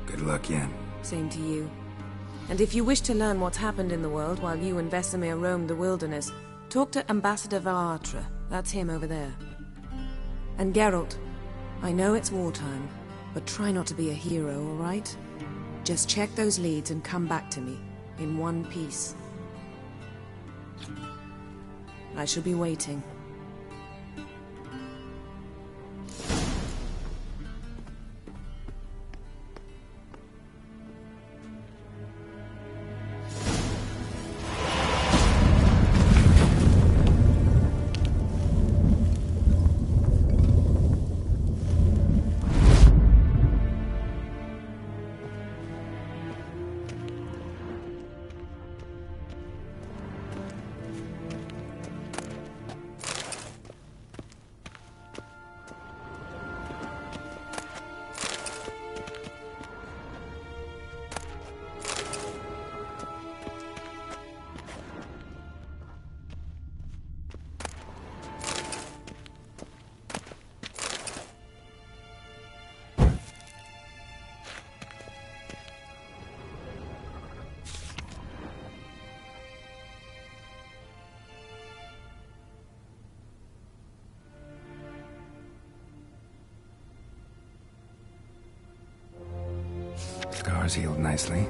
Good luck, Yen. Same to you. And if you wish to learn what's happened in the world while you and Vesemir roamed the wilderness, talk to Ambassador Varatra. That's him over there. And Geralt, I know it's wartime, but try not to be a hero, all right? Just check those leads and come back to me, in one piece. I shall be waiting. Scars healed nicely.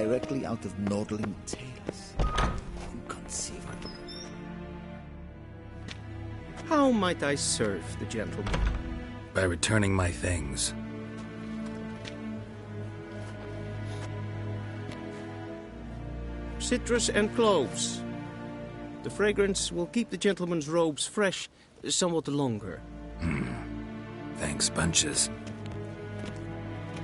directly out of Nordling tales. Inconceivable. How might I serve the gentleman? By returning my things. Citrus and cloves. The fragrance will keep the gentleman's robes fresh somewhat longer. Thanks, bunches.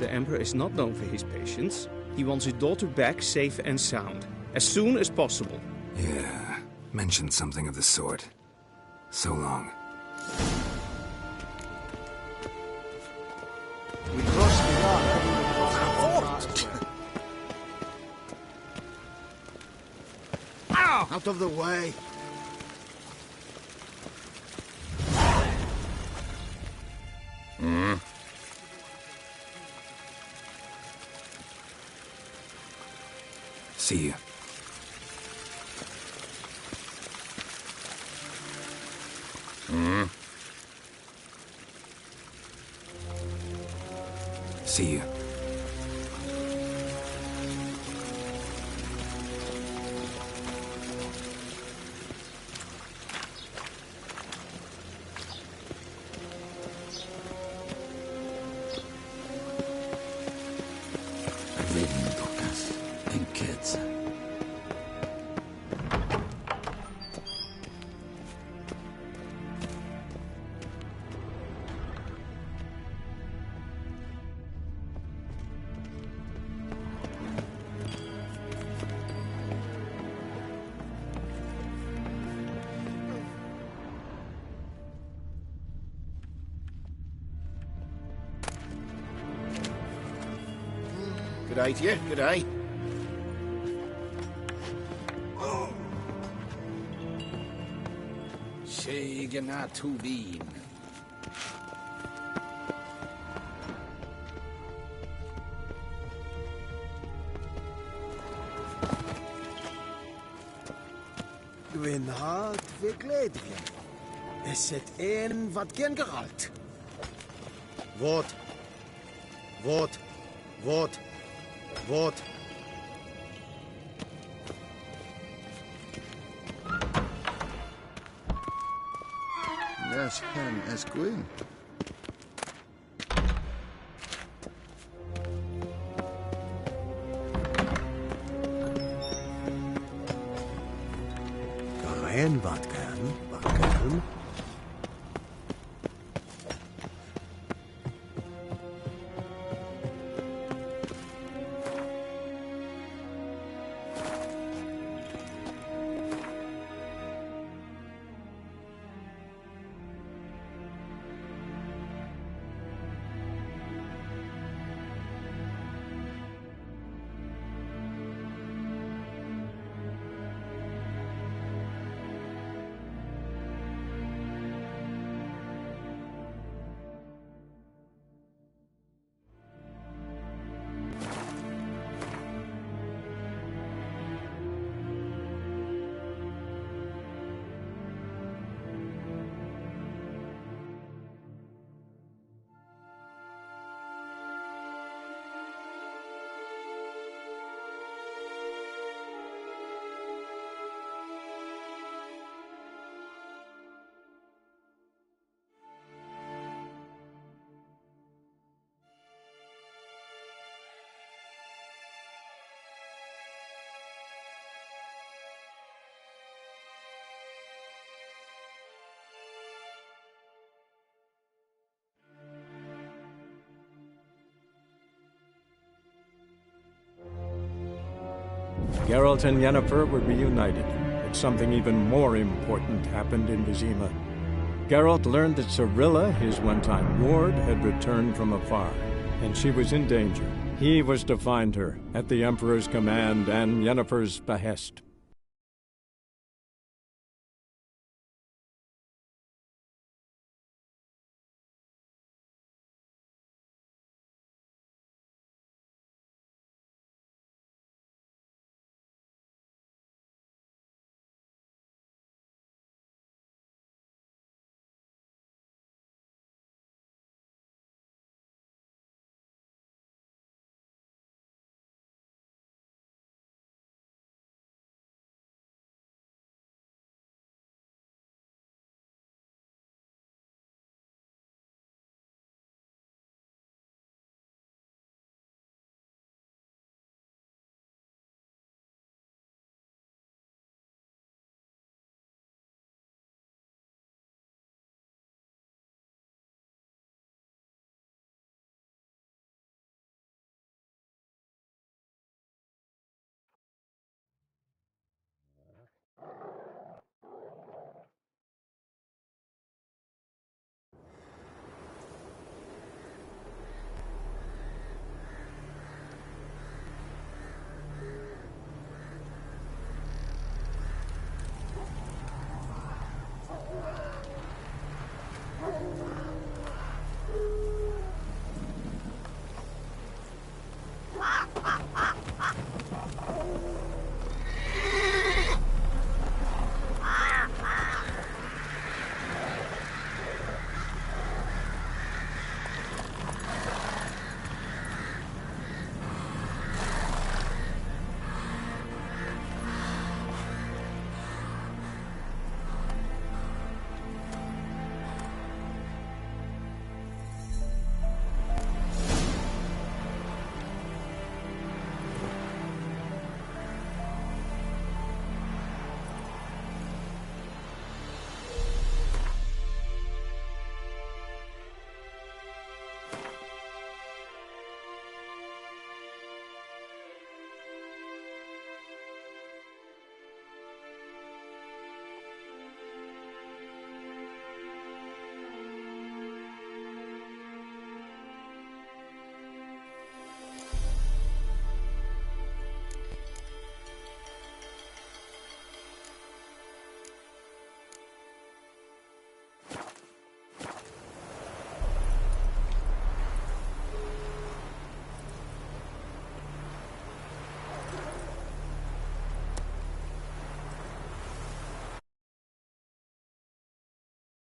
The Emperor is not known for his patience. He wants his daughter back safe and sound, as soon as possible. Yeah, mentioned something of the sort. So long. We crossed the yard heading across the fort. Ow! Out of the way. See you. See you. Good day to you, good day. Segena Tuvin. Gwyn hart fi gledfien. Is het een wat gen geralt? Wort. Wort. Wort. Wort. Yes, hen as Gwyn. Geen wat kan. Geralt and Yennefer were reunited, but something even more important happened in Vizima. Geralt learned that Cirilla, his one-time ward, had returned from afar, and she was in danger. He was to find her, at the Emperor's command and Yennefer's behest.